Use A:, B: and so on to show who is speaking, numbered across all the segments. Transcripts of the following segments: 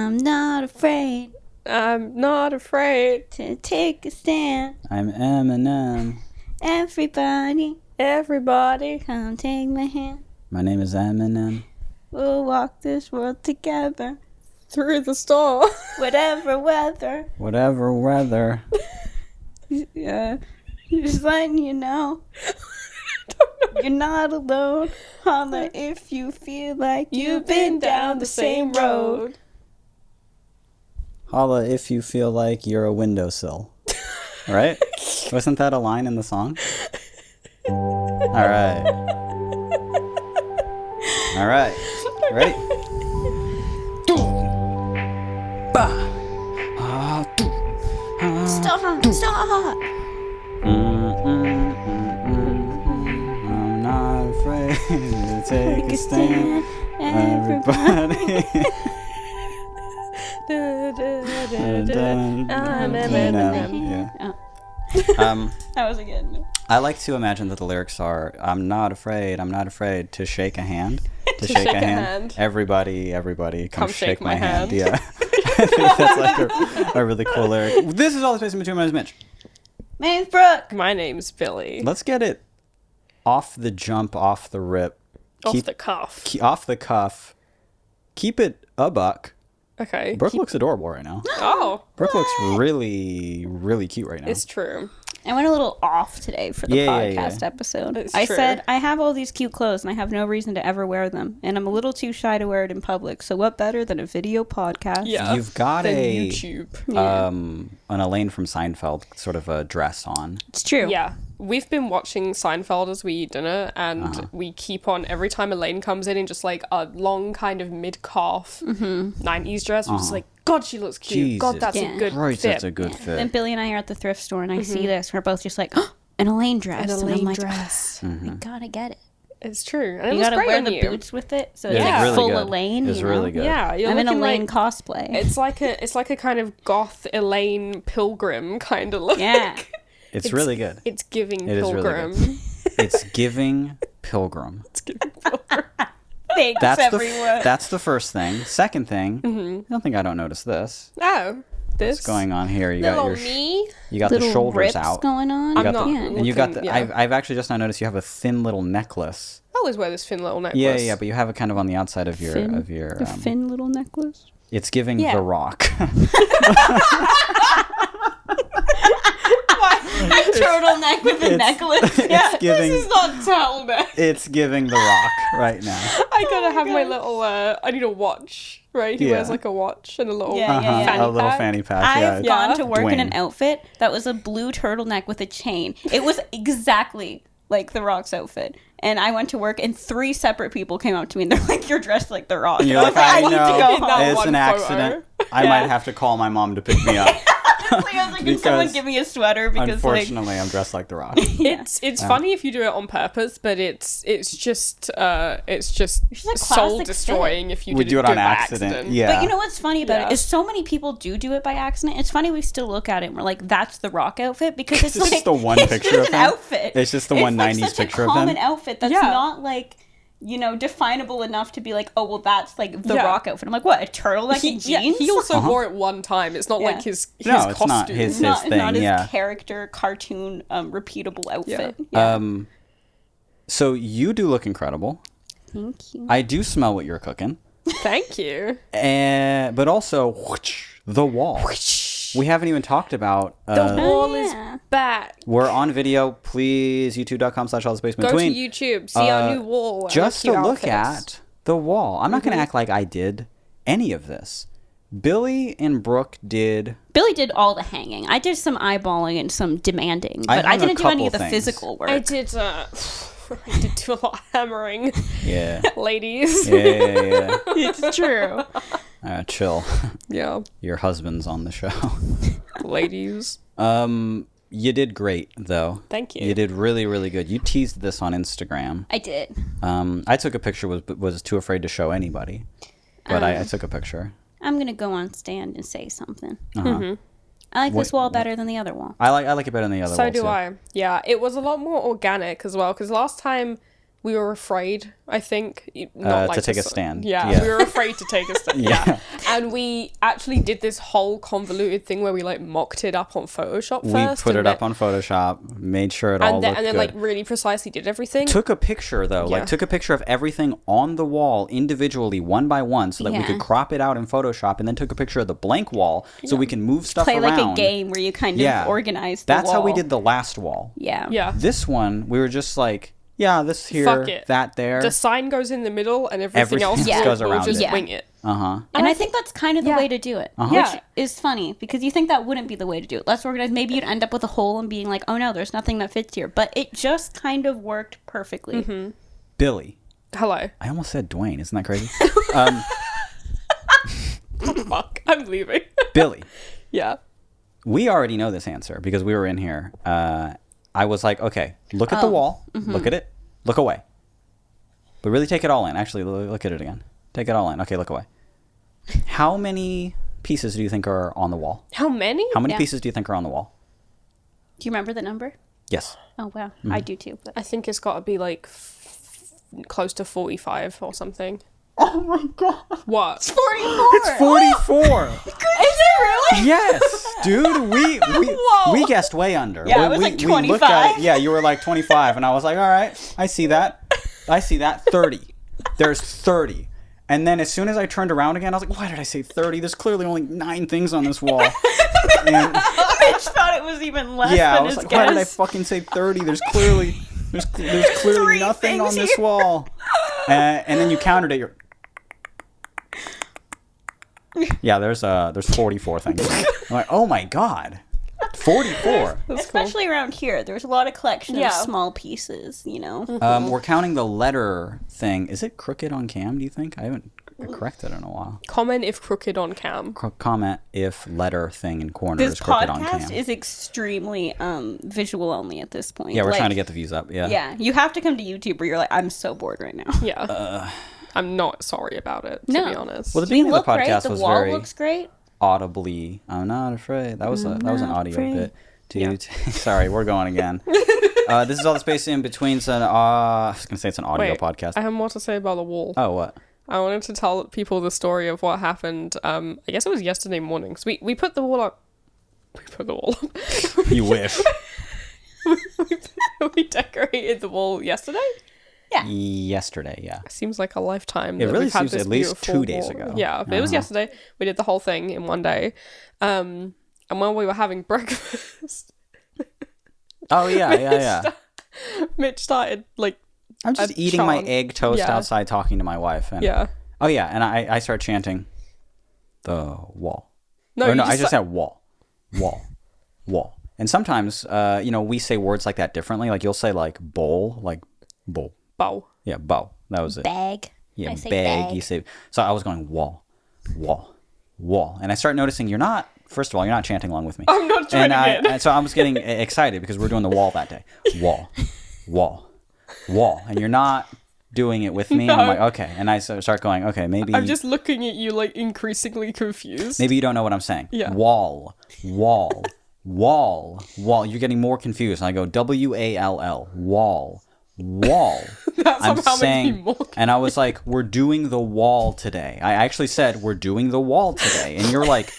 A: I'm not afraid
B: I'm not afraid.
A: to take a stand.
C: I'm Eminem.
A: Everybody, come take my hand.
C: My name is Eminem.
A: We'll walk this world together.
B: Through the storm.
A: Whatever weather.
C: Whatever weather.
A: Yeah. Just letting you know. You're not alone. Holla if you feel like you've been down the same road.
C: Holla if you feel like you're a windowsill. Right? Wasn't that a line in the song? Alright. Alright. Ready?
A: Stop! Stop!
C: I'm not afraid to take a stand. Everybody.
B: I'm
C: Yeah.
A: Oh. That was a good.
C: I like to imagine that the lyrics are, I'm not afraid to shake a hand. To shake a hand. Everybody, come shake my hand. Yeah. I think that's like a really cool lyric. This is All the Space in Between. My name's Mitch.
A: My name's Brooke.
B: My name's Billy.
C: Let's get it off the jump, off the rip.
B: Off the cuff.
C: Off the cuff. Keep it a buck.
B: Okay.
C: Brooke looks adorable right now.
B: Oh.
C: Brooke looks really, really cute right now.
B: It's true.
A: I went a little off today for the podcast episode.
B: It's
A: I
B: true.
A: said, I have all these cute clothes and I have no reason to ever wear them. And I'm a little too shy to wear it in public. So what better than a video podcast?
B: Yeah.
C: You've got
B: Than YouTube.
C: an Elaine from Seinfeld sort of a dress on.
A: It's true.
B: Yeah. We've been watching Seinfeld as we eat dinner, and we keep on, every time Elaine comes in just like a long kind of mid-calf 90s dress, we're just like, God, she looks cute.
C: Jesus.
B: God, that's a good
C: Right,
B: fit.
C: that's a good fit.
A: Then Billy and I are at the thrift store and I see this. We're both just like, oh, an Elaine dress.
B: An
A: and I'm
B: Elaine
A: like,
B: dress.
A: I gotta get it.
B: It's true. And it
A: You
B: looks
A: gotta
B: great
A: wear
B: on
A: the
B: you.
A: boots with it. So
C: Yeah,
A: it's
B: it's
A: like
C: really
A: full
C: good.
A: Elaine.
C: It's
A: you know?
C: really good.
B: Yeah, you're
A: I'm an
B: looking
A: Elaine
B: like,
A: cosplay.
B: it's like a kind of goth Elaine Pilgrim kind of look.
A: Yeah.
C: It's really good.
B: It's giving
C: It is really
B: Pilgrim.
C: good. It's giving Pilgrim.
B: It's giving Pilgrim.
A: Thanks, everyone.
C: That's the first thing. Second thing, I don't think I don't notice this.
B: Oh, this
C: What's going on here? You
B: little
C: got your
B: me.
C: you got
A: Little
C: the shoulders
A: rips
C: out.
A: going on.
C: You got
B: I'm
C: the,
B: not
C: and you got the.
B: looking- yeah.
C: I've actually just now noticed you have a thin little necklace.
B: I always wear this thin little necklace.
C: Yeah, but you have it kind of on the outside of your
A: The fin little necklace.
C: It's giving
B: Yeah.
C: The Rock.
A: Turtleneck with a necklace.
C: It's giving.
B: This is not turtleneck.
C: It's giving The Rock right now.
B: I gotta have my little. I need a watch, right? He
C: Yeah.
B: wears like a watch and a little.
A: Yeah, yeah, yeah.
B: fanny
C: A little
B: pack.
C: fanny pack.
A: I've
C: Yeah.
A: gone to work in an
C: Dwayne.
A: outfit that was a blue turtleneck with a chain. It was exactly like The Rock's outfit. And I went to work and 3 separate people came up to me and they're like, "You're dressed like The Rock."
C: And you're
A: I
C: like,
A: was
C: I
A: need to
C: know,
A: go home.
B: That
C: it's
B: one
C: an
B: photo.
C: accident. I might have to call my mom to pick me up.
A: I was like, "Can someone
C: Because
A: give me a sweater?" Because
C: Unfortunately, I'm dressed like The Rock.
B: It's funny if you do it on purpose, but it's just
A: a
B: soul
A: classic
B: destroying if you
C: We
B: do
C: do it
B: it
C: on
B: by
C: accident. Yeah.
A: But you know what's funny about
B: Yeah.
A: it is so many people do it by accident. It's funny we still look at it and we're like, "That's the Rock outfit," because it's
C: It's
A: like
C: just the one
A: it's
C: picture
A: just
C: of
A: an
C: him.
A: outfit.
C: It's just the one
A: like
C: 90s
A: such
C: picture
A: a
C: of him.
A: common outfit that's
B: Yeah.
A: not like, you know, definable enough to be like, "Oh, well, that's like the
B: Yeah.
A: Rock outfit." I'm like, "What? A turtleneck and jeans?"
B: he also wore it one time. It's not like his
C: No,
B: costume.
C: it's not his-
A: not
C: thing,
A: his
C: yeah.
A: character cartoon repeatable outfit. Yeah.
C: So you do look incredible.
A: Thank you.
C: I do smell what you're cooking.
B: Thank you.
C: But also, whoosh, the wall. We haven't even talked about.
B: The wall
A: yeah.
B: is back.
C: We're on video. Please, youtube.com/allthespace
B: Go
C: between.
B: to YouTube. See our new wall. and
C: Just
B: our
C: to
B: cute
C: look
B: outfits.
C: at the wall. I'm not going to act like I did any of this. Billy and Brooke did.
A: Billy did all the hanging. I did some eyeballing and some demanding,
C: I
A: but I
C: hung a
A: didn't do any
C: couple
A: of the
C: things.
A: physical work.
B: I did. I did do a lot of hammering,
C: Yeah.
B: ladies.
C: Yeah.
A: It's true.
C: Chill.
B: Yeah,
C: Your husband's on the show.
B: ladies.
C: You did great, though.
B: Thank you.
C: You did really, really good. You teased this on Instagram.
A: I did.
C: I took a picture, was too afraid to show anybody. But I took a picture.
A: I'm gonna go on stand and say something.
C: Uh-huh.
A: I like this wall better than the other wall.
C: I like it better than the other
B: So
C: wall,
B: do
C: too.
B: I. Yeah, it was a lot more organic as well. Because last time We were afraid, I think, not
C: to take a stand.
B: Yeah, we were afraid to take a stand. Yeah. And we actually did this whole convoluted thing where we like mocked it up on Photoshop first.
C: We put it up on Photoshop, made sure it all looked good. And then
B: like really precisely did everything.
C: Took a picture though, like took a picture of everything on the wall individually, one by one, so that we could crop it out in Photoshop, and then took a picture of the blank wall so we can move stuff around.
A: Play like a game where you kind of organize the
C: That's
A: wall.
C: how we did the last wall.
B: Yeah.
C: This one, we were just like, yeah, this here,
B: fuck it.
C: That there.
B: The sign goes in the middle, and everything else
C: goes around
B: we'll just
C: it.
B: wing it.
A: And I think that's kind of the way to do it, which is funny because you think that wouldn't be the way to do it. Less organized. Maybe you'd end up with a hole and being like, oh no, there's nothing that fits here. But it just kind of worked perfectly.
C: Billy.
B: Hello.
C: I almost said Dwayne. Isn't that crazy?
B: Fuck. I'm leaving.
C: Billy.
B: Yeah.
C: We already know this answer because we were in here. I was like, okay, look at the wall. Look at it. Look away. But really take it all in. Actually, look at it again. Take it all in. Okay, look away. How many pieces do you think are on the wall?
B: How many?
C: How many pieces do you think are on the wall?
A: Do you remember the number?
C: Yes.
A: Oh, wow. I do too. But
B: I think it's got to be like close to 45 or something.
C: Oh my god.
B: What?
A: It's 44.
C: It's 44.
A: Is it really?
C: Yes, dude. We guessed way under.
A: Yeah, I was like 25.
C: We looked at it. Yeah, you were like 25, and I was like, all right, I see that. 30. There's 30. And then as soon as I turned around again, I was like, why did I say 30? There's clearly only 9 things on this wall. And
A: Mitch thought it was even less than
C: I was
A: his
C: like,
A: guess.
C: why did I fucking say 30? There's clearly nothing on this wall. And then you counted it. Yeah, there's 44 things. I'm like, oh my god. 44.
A: Especially around here. There's a lot of collection of small pieces, you know?
C: We're counting the letter thing. Is it crooked on cam, do you think? I haven't corrected it in a while.
B: Comment if crooked on cam.
C: Comment if letter thing in corner is crooked on cam.
A: This podcast is extremely visual only at this point.
C: Yeah, we're trying to get the views up. Yeah.
A: Yeah, you have to come to YouTube where you're like, I'm so bored right now.
B: Yeah. I'm not sorry about it, to be honest.
C: Well, the beginning of the podcast
A: great.
C: was
A: the wall
C: very
A: looks great.
C: Audibly. I'm not afraid. That was an audio bit. Sorry, we're going again. This is all the space in between. I was gonna say it's an audio podcast.
B: I have more to say about the wall.
C: Oh, what?
B: I wanted to tell people the story of what happened. I guess it was yesterday morning. So we put the wall up. We put the wall up.
C: You wish.
B: we decorated the wall yesterday.
A: Yeah.
C: Yesterday, yeah.
B: Seems like a lifetime.
C: It really
B: we've had
C: seems
B: this
C: at least 2 days
B: wall.
C: ago.
B: Yeah, but it was yesterday. We did the whole thing in one day. And when we were having breakfast...
C: Oh, yeah.
B: Mitch started, like,
C: I'm just eating my egg toast outside talking to my wife. And, Oh, yeah, and I start chanting the wall. I just said wall. Wall. And sometimes, we say words like that differently. Like, you'll say, like, bowl, like, bowl.
B: Bow.
C: Yeah, bow. That was it.
A: Bag.
C: Yeah,
A: I say
C: bag. You say. So I was going wall. And I start noticing first of all, you're not chanting along with me.
B: I'm not trying
C: and so I was getting excited because we're doing the wall that day. Wall. And you're not doing it with me.
B: No.
C: And I'm like, okay. And I start going, okay, maybe.
B: I'm just looking at you, like, increasingly confused.
C: Maybe you don't know what I'm saying.
B: Yeah.
C: Wall. You're getting more confused. And I go, W-A-L-L. Wall.
B: That's somehow makes me more confused.
C: And I was like, we're doing the wall today. I actually said, we're doing the wall today. And you're like,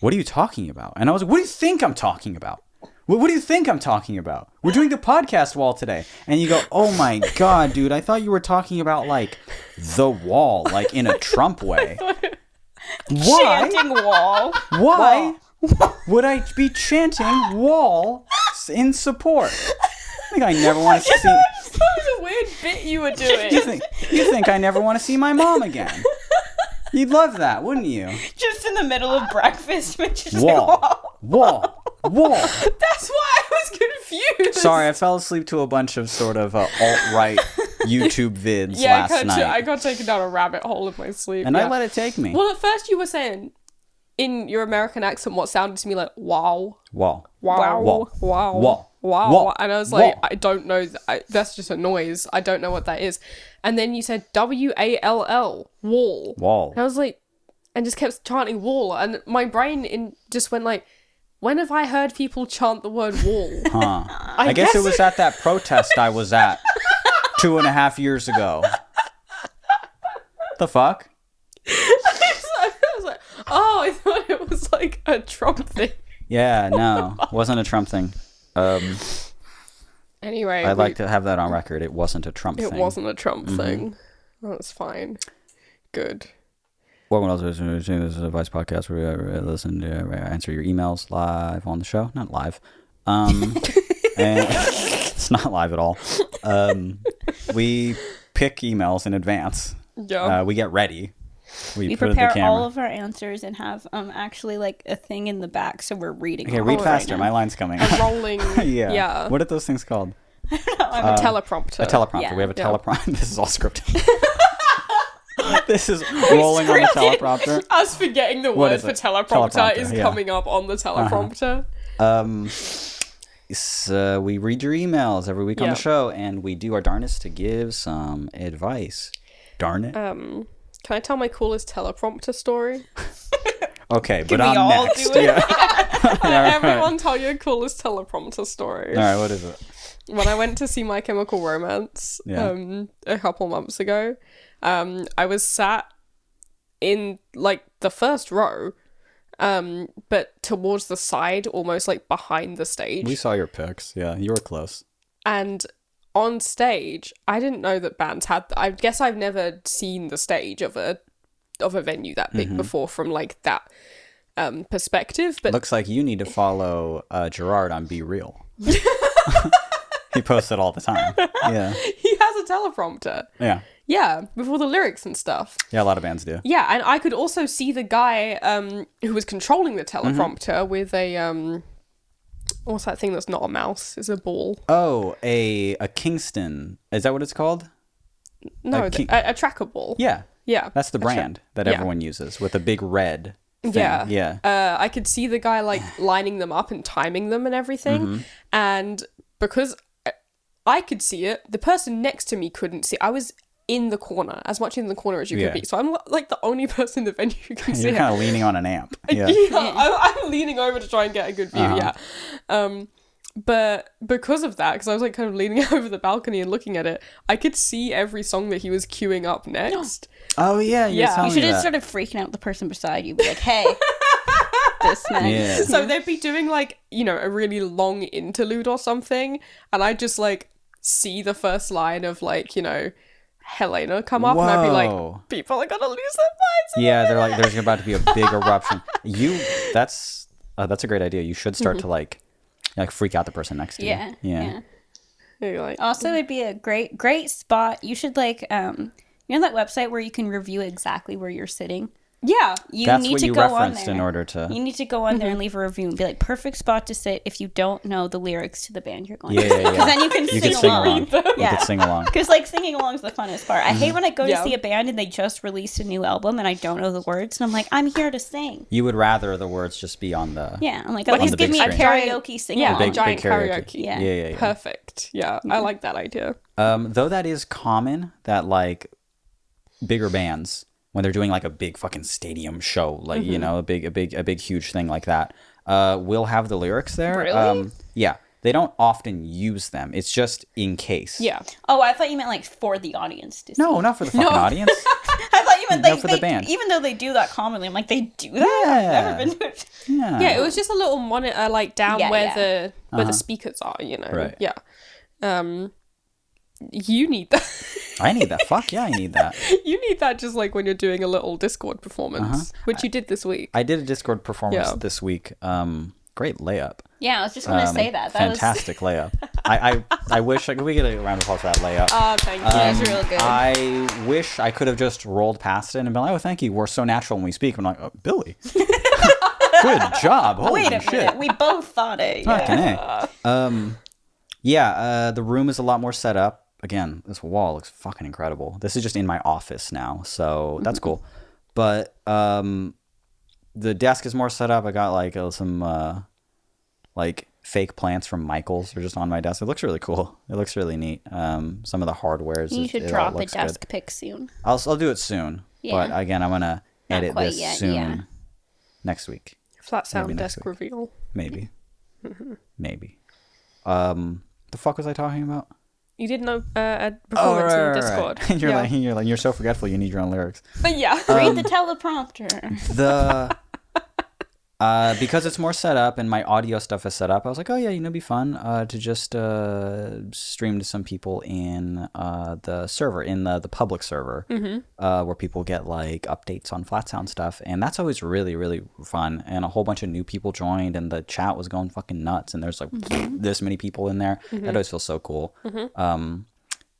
C: what are you talking about? And I was like, what do you think I'm talking about? What do you think I'm talking about? We're doing the podcast wall today. And you go, oh my God, dude, I thought you were talking about, like, the wall, like in a Trump way. Why?
A: Chanting wall.
C: Why would I be chanting wall in support? I think I never want to see...
B: That was a weird bit you were doing.
C: You think I never want to see my mom again? You'd love that, wouldn't you?
A: Just in the middle of breakfast, Mitch is
C: Wall.
B: That's why I was confused.
C: Sorry, I fell asleep to a bunch of sort of alt-right YouTube vids last night.
B: I got taken down a rabbit hole in my sleep.
C: And I let it take me.
B: Well, at first you were saying, in your American accent, what sounded to me like, wow.
C: Wall.
B: And I was like, I don't know. That's just a noise. I don't know what that is. And then you said W-A-L-L, wall. And I was like, and just kept chanting wall. And my brain just went like, when have I heard people chant the word wall?
C: I guess it was at that protest I was at. 2.5 years ago. The fuck?
B: I was like, oh, I thought it was like a Trump thing.
C: Yeah, no, wasn't a Trump thing.
B: Anyway,
C: I'd like to have that on record. It wasn't a Trump thing.
B: It wasn't a Trump thing. That's fine. Good.
C: Welcome to this is a Vice podcast where we listen to answer your emails live on the show. Not live. And it's not live at all. We pick emails in advance.
B: Yeah.
C: We get ready.
A: We prepare all of our answers and have actually like a thing in the back, so we're reading.
C: Okay, read faster. My line's coming.
B: A rolling.
C: Yeah. What are those things called?
B: A teleprompter.
C: A teleprompter. Yeah. We have a teleprompter. This is all scripted. This is rolling on the teleprompter.
B: Us forgetting the word for teleprompter is coming up on the teleprompter.
C: So we read your emails every week on the show, and we do our darnest to give some advice. Darn it.
B: Can I tell my coolest teleprompter story?
C: Okay, but I'm next.
B: Everyone tell your coolest teleprompter story.
C: All right, what is it?
B: When I went to see My Chemical Romance a couple months ago, I was sat in like the first row, but towards the side, almost like behind the stage.
C: We saw your pics. Yeah, you were close.
B: And on stage, I didn't know that bands had. I guess I've never seen the stage of a venue that big before from like that perspective. But
C: looks like you need to follow Gerard on Be Real. He posts it all the time. Yeah,
B: he has a teleprompter.
C: Yeah.
B: Yeah, with all the lyrics and stuff.
C: Yeah, a lot of bands do.
B: Yeah, and I could also see the guy who was controlling the teleprompter with a what's that thing that's not a mouse? It's a ball.
C: Oh, a Kingston. Is that what it's called?
B: No, a tracker ball.
C: Yeah.
B: Yeah.
C: That's the brand that everyone uses with a big red thing.
B: Yeah.
C: Yeah.
B: I could see the guy like lining them up and timing them and everything. And because I could see it, the person next to me couldn't see. I was in the corner, as much in the corner as you could be. So I'm like the only person in the venue who can see it.
C: You're kind of leaning on an amp. Yeah.
B: I'm leaning over to try and get a good view, but because of that, because I was like kind of leaning over the balcony and looking at it, I could see every song that he was queuing up next.
C: Oh, yeah.
A: You should have started freaking out the person beside you. Be like, hey, this next.
C: Yeah.
B: So they'd be doing like, a really long interlude or something, and I'd just like see the first line of like, Helena come up. Whoa. And I'd be like, people are gonna lose their minds.
C: Yeah, they're like, there's about to be a big eruption. That's a great idea. You should start to like freak out the person next to you. Yeah.
A: Also, it'd be a great spot. You should like that website where you can review exactly where you're sitting.
B: Yeah,
C: that's what you referenced in order to.
A: You need to go on there and leave a review and be like, perfect spot to sit if you don't know the lyrics to the band you're going to see.
C: Yeah.
A: Because then you can sing along.
C: You can sing along.
A: Because like singing along is the funnest part. I hate when I go to see a band and they just released a new album and I don't know the words and I'm like, I'm here to sing.
C: You would rather the words just be on the.
A: Yeah, I'm like, at least give me a karaoke sing along.
B: Yeah, giant karaoke.
A: Yeah.
B: Perfect. Yeah, I like that idea.
C: Though that is common that like bigger bands, when they're doing like a big fucking stadium show, like a big huge thing like that, we'll have the lyrics there.
A: Really?
C: Yeah, they don't often use them. It's just in case.
B: Yeah.
A: Oh, I thought you meant like for the audience to see.
C: No, not for the fucking audience.
A: I thought you meant like
C: for the band.
A: Even though they do that commonly, I'm like, they do that. I've never been.
C: Yeah,
B: it was just a little monitor like down where the speakers are. Right. Yeah. You need that.
C: I need that. Fuck yeah, I need that.
B: You need that just like when you're doing a little Discord performance, which you did this week.
C: I did a Discord performance this week. Great layup.
A: Yeah, I was just going to say that.
C: Fantastic layup. I wish we get a round of applause for that layup.
B: Oh, thank you.
A: It was real good.
C: I wish I could have just rolled past it and been like, oh, thank you. We're so natural when we speak. I'm like, oh, Billy. Good job. Holy
A: Wait a
C: shit.
A: minute. We both thought it.
C: Fucking A. The room is a lot more set up. Again, this wall looks fucking incredible. This is just in my office now, so that's cool. But the desk is more set up. I got like some like fake plants from Michaels. They're just on my desk. It looks really cool. It looks really neat. Some of the hardware is.
A: You should drop a desk pic soon.
C: I'll do it soon. Yeah. But again, I'm gonna edit this soon.
A: Yeah.
C: Next week.
B: Flat sound desk reveal.
C: Maybe. Maybe. The fuck was I talking about?
B: You did no a performance in Discord.
C: Right. You're like, you're so forgetful. You need your own lyrics.
B: But yeah,
A: Read the teleprompter.
C: Because it's more set up and my audio stuff is set up, I was like, oh yeah, it'd be fun to just stream to some people in the server, in the public server, where people get like updates on Flat Sound stuff, and that's always really, really fun. And a whole bunch of new people joined, and the chat was going fucking nuts. And there's like this many people in there. That always feels so cool.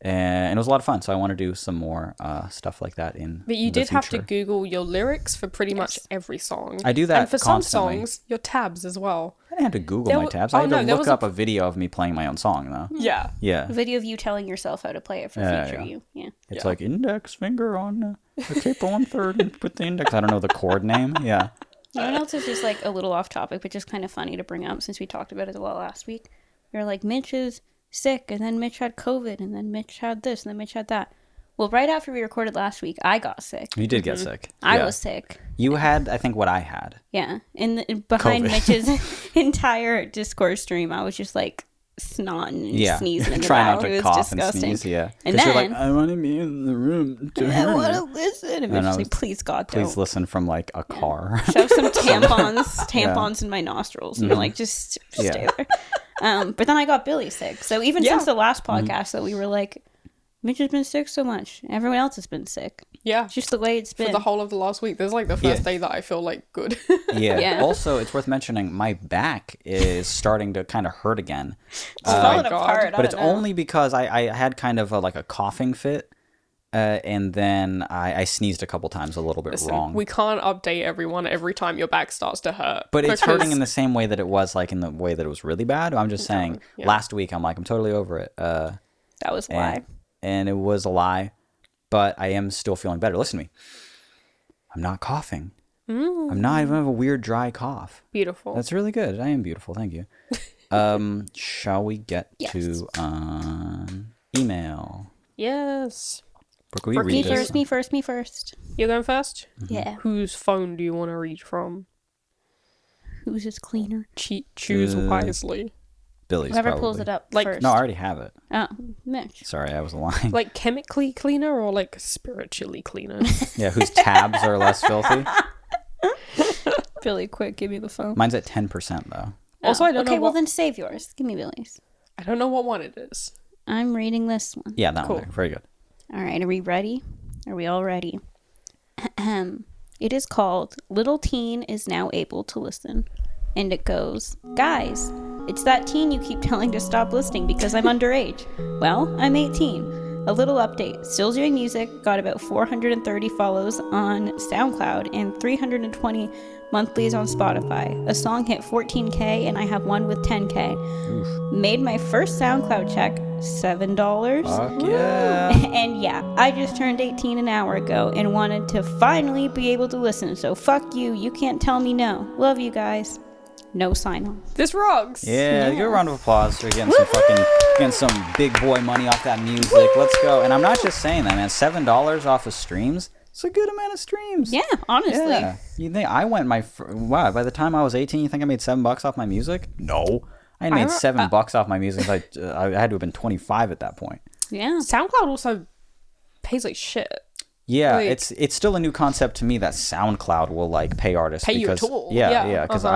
C: And it was a lot of fun, so I want to do some more stuff like that in
B: But you
C: the
B: did have to
C: future.
B: Google your lyrics for pretty much every song.
C: I do that
B: and for
C: constantly.
B: some songs, your tabs as well.
C: I didn't have to Google
B: There
C: my
B: wa-
C: tabs.
B: oh,
C: I had
B: no,
C: to
B: there
C: look
B: was
C: up a video of me playing my own song, though.
B: Yeah.
C: Yeah.
A: A video of you telling yourself how to play it for future you. Yeah.
C: It's like index finger on the capo on third and put the index. I don't know the chord name. Yeah.
A: You know what else is just like a little off topic, but just kind of funny to bring up since we talked about it a lot last week? You're like, Mitch is sick, and then Mitch had COVID, and then Mitch had this, and then Mitch had that. Well, right after we recorded last week, I got sick.
C: You did get sick.
A: I
C: Yeah.
A: was sick.
C: You had, I think, what I had.
A: Yeah. Behind
C: COVID.
A: Mitch's entire Discord stream, I was just like snotting and sneezing in the
C: Try not
A: back. It
C: to
A: was
C: cough
A: disgusting.
C: and sneeze. Yeah.
A: And
C: 'Cause you're
A: then-
C: like, I want to be in the room to
A: I
C: hear
A: want to
C: you.
A: listen. And
C: And I
A: Mitch's like,
C: was-
A: please, God,
C: Please
A: don't.
C: listen from like a car.
A: Shove some tampons in my nostrils. And you're like, just stay there. But then I got Billy sick. So even since the last podcast that we were like, Mitch has been sick so much. Everyone else has been sick.
B: Yeah.
A: It's just the way it's been.
B: For the whole of the last week. There's like the first day that I feel like good.
C: Yeah.
A: Yeah.
C: Also, it's worth mentioning my back is starting to kind of hurt again.
A: It's falling
B: God.
A: apart.
C: But it's only because I had kind of like a coughing fit. And then I sneezed a couple times a little bit
B: Listen,
C: wrong.
B: we can't update everyone every time your back starts to hurt.
C: But it's hurting
B: because-
C: in the same way that it was like in the way that it was really bad. I'm just saying, last week I'm like, I'm totally over it.
A: That was why.
C: And it was a lie, but I am still feeling better. Listen to me. I'm not coughing. I'm not even have a weird dry cough.
B: Beautiful.
C: That's really good. I am beautiful. Thank you. Shall we get to email?
B: Yes.
C: Brooke, will you
A: Me
C: read this?
A: first, me first.
B: You're going first?
A: Yeah.
B: Whose phone do you want to read from?
A: Who's his cleaner?
B: Choose wisely.
C: Billy's
A: Whoever
C: probably.
A: pulls it up
B: Like-
A: first.
C: No, I already have it.
A: Oh, Mitch.
C: Sorry, I was lying.
B: Like chemically cleaner or like spiritually cleaner?
C: Yeah, whose tabs are less filthy.
A: Billy, quick, give me the phone.
C: Mine's at 10% though.
B: Also, I don't know
A: Okay, well
B: what-
A: then save yours. Give me Billy's.
B: I don't know what one it is.
A: I'm reading this one.
C: Yeah, that
B: Cool.
C: one. There. Very good.
A: All right, are we ready? Are we all ready? It is called Little Teen is Now Able to Listen. And it goes, Guys, it's that teen you keep telling to stop listening because I'm underage. Well, I'm 18. A little update. Still doing music, got about 430 follows on SoundCloud and 320 monthlies on Spotify. A song hit 14K and I have one with 10K. Made my first SoundCloud check, $7.
C: Fuck yeah.
A: And yeah, I just turned 18 an hour ago and wanted to finally be able to listen. So fuck you. You can't tell me no. Love you guys. No sign off.
B: This rocks.
C: Yeah, give a round of applause for getting some big boy money off that music. Let's go. And I'm not just saying that, man. $7 off of streams. It's a good amount of streams.
A: Yeah, honestly.
C: Yeah. You think I went wow, by the time I was 18, you think I made $7 off my music? No. I had made $7 off my music. I had to have been 25 at that point.
A: Yeah.
B: SoundCloud also pays like shit.
C: Yeah,
B: Like-
C: it's still a new concept to me that SoundCloud will like pay artists
B: Pay you
C: because
B: at all.
C: yeah,
B: Yeah,
C: because
B: uh-huh.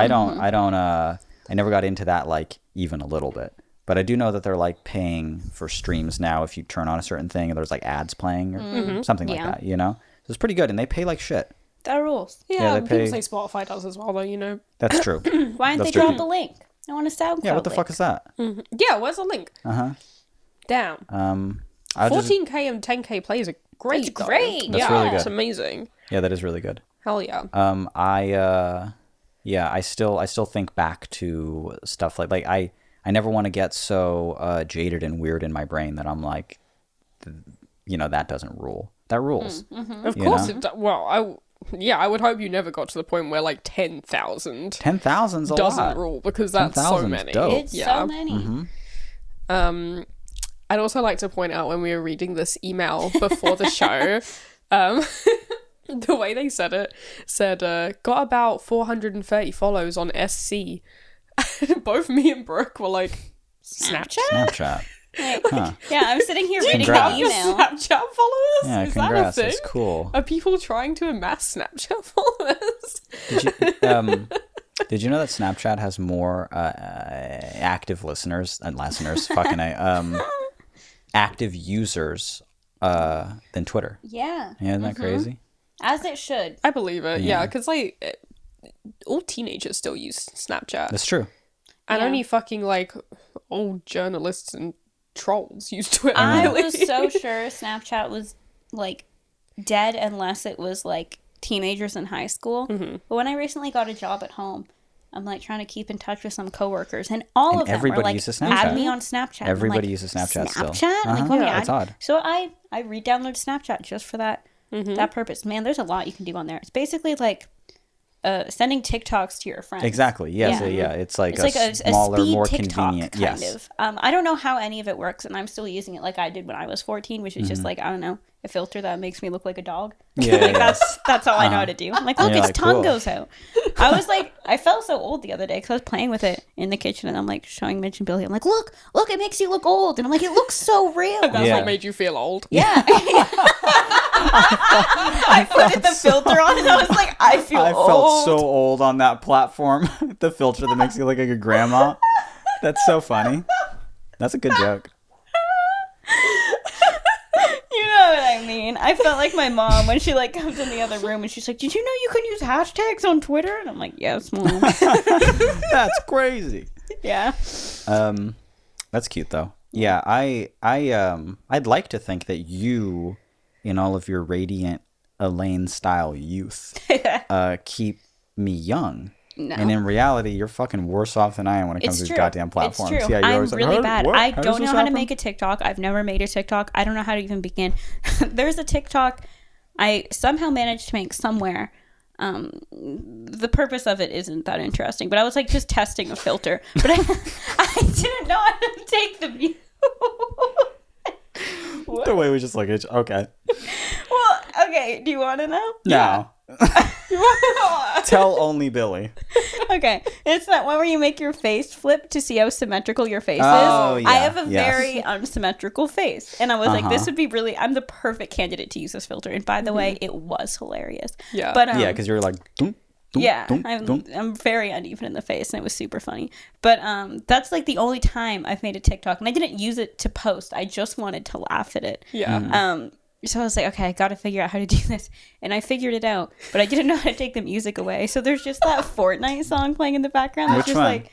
C: I never got into that like even a little bit. But I do know that they're like paying for streams now if you turn on a certain thing and there's like ads playing or something like
A: Yeah.
C: that, you know? So it's pretty good and they pay like shit.
A: That rules.
B: Yeah,
C: they
B: people
C: pay-
B: say Spotify does as well, though, you know.
C: That's true.
A: Why didn't
C: That's
A: they drop
C: true.
A: the link? I want a SoundCloud
C: Yeah, what the
A: link.
C: fuck is that?
B: Yeah, where's the link?
C: Uh-huh.
B: Damn.
C: I'll just,
B: 14K and 10K plays are great.
A: That's
B: though.
A: great.
C: That's
B: yeah,
C: really good.
B: It's amazing.
C: yeah, that is really good.
B: Hell yeah.
C: I still think back to stuff like I never want to get so jaded and weird in my brain that I'm like, that doesn't rule. That rules.
B: Of course it does. Well, I would hope you never got to the point where like 10,000
C: 10,000's a
B: doesn't
C: lot.
B: rule because that's so
C: 10,000's
B: many.
C: dope.
A: It's so many.
B: I'd also like to point out when we were reading this email before the show, the way they said it said, got about 430 follows on SC. Both me and Brooke were like, Snapchat?
C: Snapchat. Huh.
A: Yeah, I'm sitting here reading
C: Congrats.
A: the
B: Your
A: email.
B: Snapchat followers?
C: Yeah,
B: Is
C: congrats.
B: that a
C: That's
B: thing?
C: cool.
B: Are people trying to amass Snapchat followers?
C: Did you know that Snapchat has more active listeners and active users than Twitter?
A: Yeah.
C: Yeah, isn't that crazy?
A: As it should.
B: I believe it.
C: Yeah.
B: Yeah, because like all teenagers still use Snapchat,
C: That's true.
B: and
A: Yeah.
B: only fucking like old journalists and trolls use Twitter.
A: I
B: really.
A: was so sure Snapchat was like dead unless it was like teenagers in high school.
B: Mm-hmm.
A: But when I recently got a job at home, I'm like trying to keep in touch with some coworkers, and all of them were
C: everybody
A: like,
C: uses
A: "Add
C: Snapchat.
A: me on Snapchat." And I'm
C: Everybody
A: like,
C: uses Snapchat still.
A: Snapchat? I'm like,
C: Uh-huh.
A: let me
C: Yeah,
A: add.
C: it's odd.
A: So I re-downloaded Snapchat just for that purpose. Man, there's a lot you can do on there. It's basically like sending TikToks to your friends.
C: Exactly. Yeah.
A: Yeah.
C: So yeah, it's like
A: It's like a
C: smaller,
A: speed
C: more
A: TikTok
C: convenient.
A: kind
C: Yes.
A: of. I don't know how any of it works, and I'm still using it like I did when I was 14, which is just like, I don't know, a filter that makes me look like a dog.
C: Yeah,
A: Like
C: yeah.
A: that's all I know how to do. I'm like, look,
C: you're
A: its
C: like,
A: tongue
C: cool.
A: goes out. I was like, I felt so old the other day because I was playing with it in the kitchen, and I'm like showing Mitch and Billy. I'm like, look, it makes you look old, and I'm like, it looks so real.
B: That's
C: Yeah.
B: what made you feel old.
A: Yeah. I put the filter on, and I was like, I feel
C: I
A: old.
C: felt so old on that platform. The filter that makes you look like a grandma. That's so funny. That's a good joke.
A: You know what I mean? I felt like my mom when she like comes in the other room and she's like, "Did you know you can use hashtags on Twitter?" And I'm like, "Yes, mom."
C: That's crazy.
A: Yeah.
C: That's cute though. Yeah, I'd like to think that you, in all of your radiant Elaine style youth, keep me young.
A: No.
C: And in reality, you're fucking worse off than I am when it comes to
A: It's
C: these
A: true.
C: goddamn platforms.
A: It's true.
C: Yeah, you're
A: I'm
C: always like,
A: really
C: "How-
A: bad.
C: what?
A: I
C: How does
A: don't
C: this
A: know how to
C: happen?"
A: make a TikTok. I've never made a TikTok. I don't know how to even begin. There's a TikTok I somehow managed to make somewhere. The purpose of it isn't that interesting, but I was like just testing a filter. But I didn't know how to take the view.
C: The way we just look at okay.
A: Well, okay. Do you want to know?
C: No. Tell only Billy.
A: Okay, it's that one where you make your face flip to see how symmetrical your face
C: Oh,
A: is.
C: yeah,
A: I have a
C: yes.
A: very unsymmetrical face, and I was like, this would be really. I'm the perfect candidate to use this filter. And by the way, it was hilarious.
B: Yeah.
A: but
C: Yeah, because you're like, dunk, dunk,
A: yeah,
C: dunk,
A: I'm
C: dunk.
A: I'm very uneven in the face, and it was super funny. But that's like the only time I've made a TikTok, and I didn't use it to post. I just wanted to laugh at it.
B: Yeah.
A: So I was like, okay, I got to figure out how to do this, and I figured it out, but I didn't know how to take the music away. So there's just that Fortnite song playing in the background. That's
C: Which
A: just
C: one?
A: like,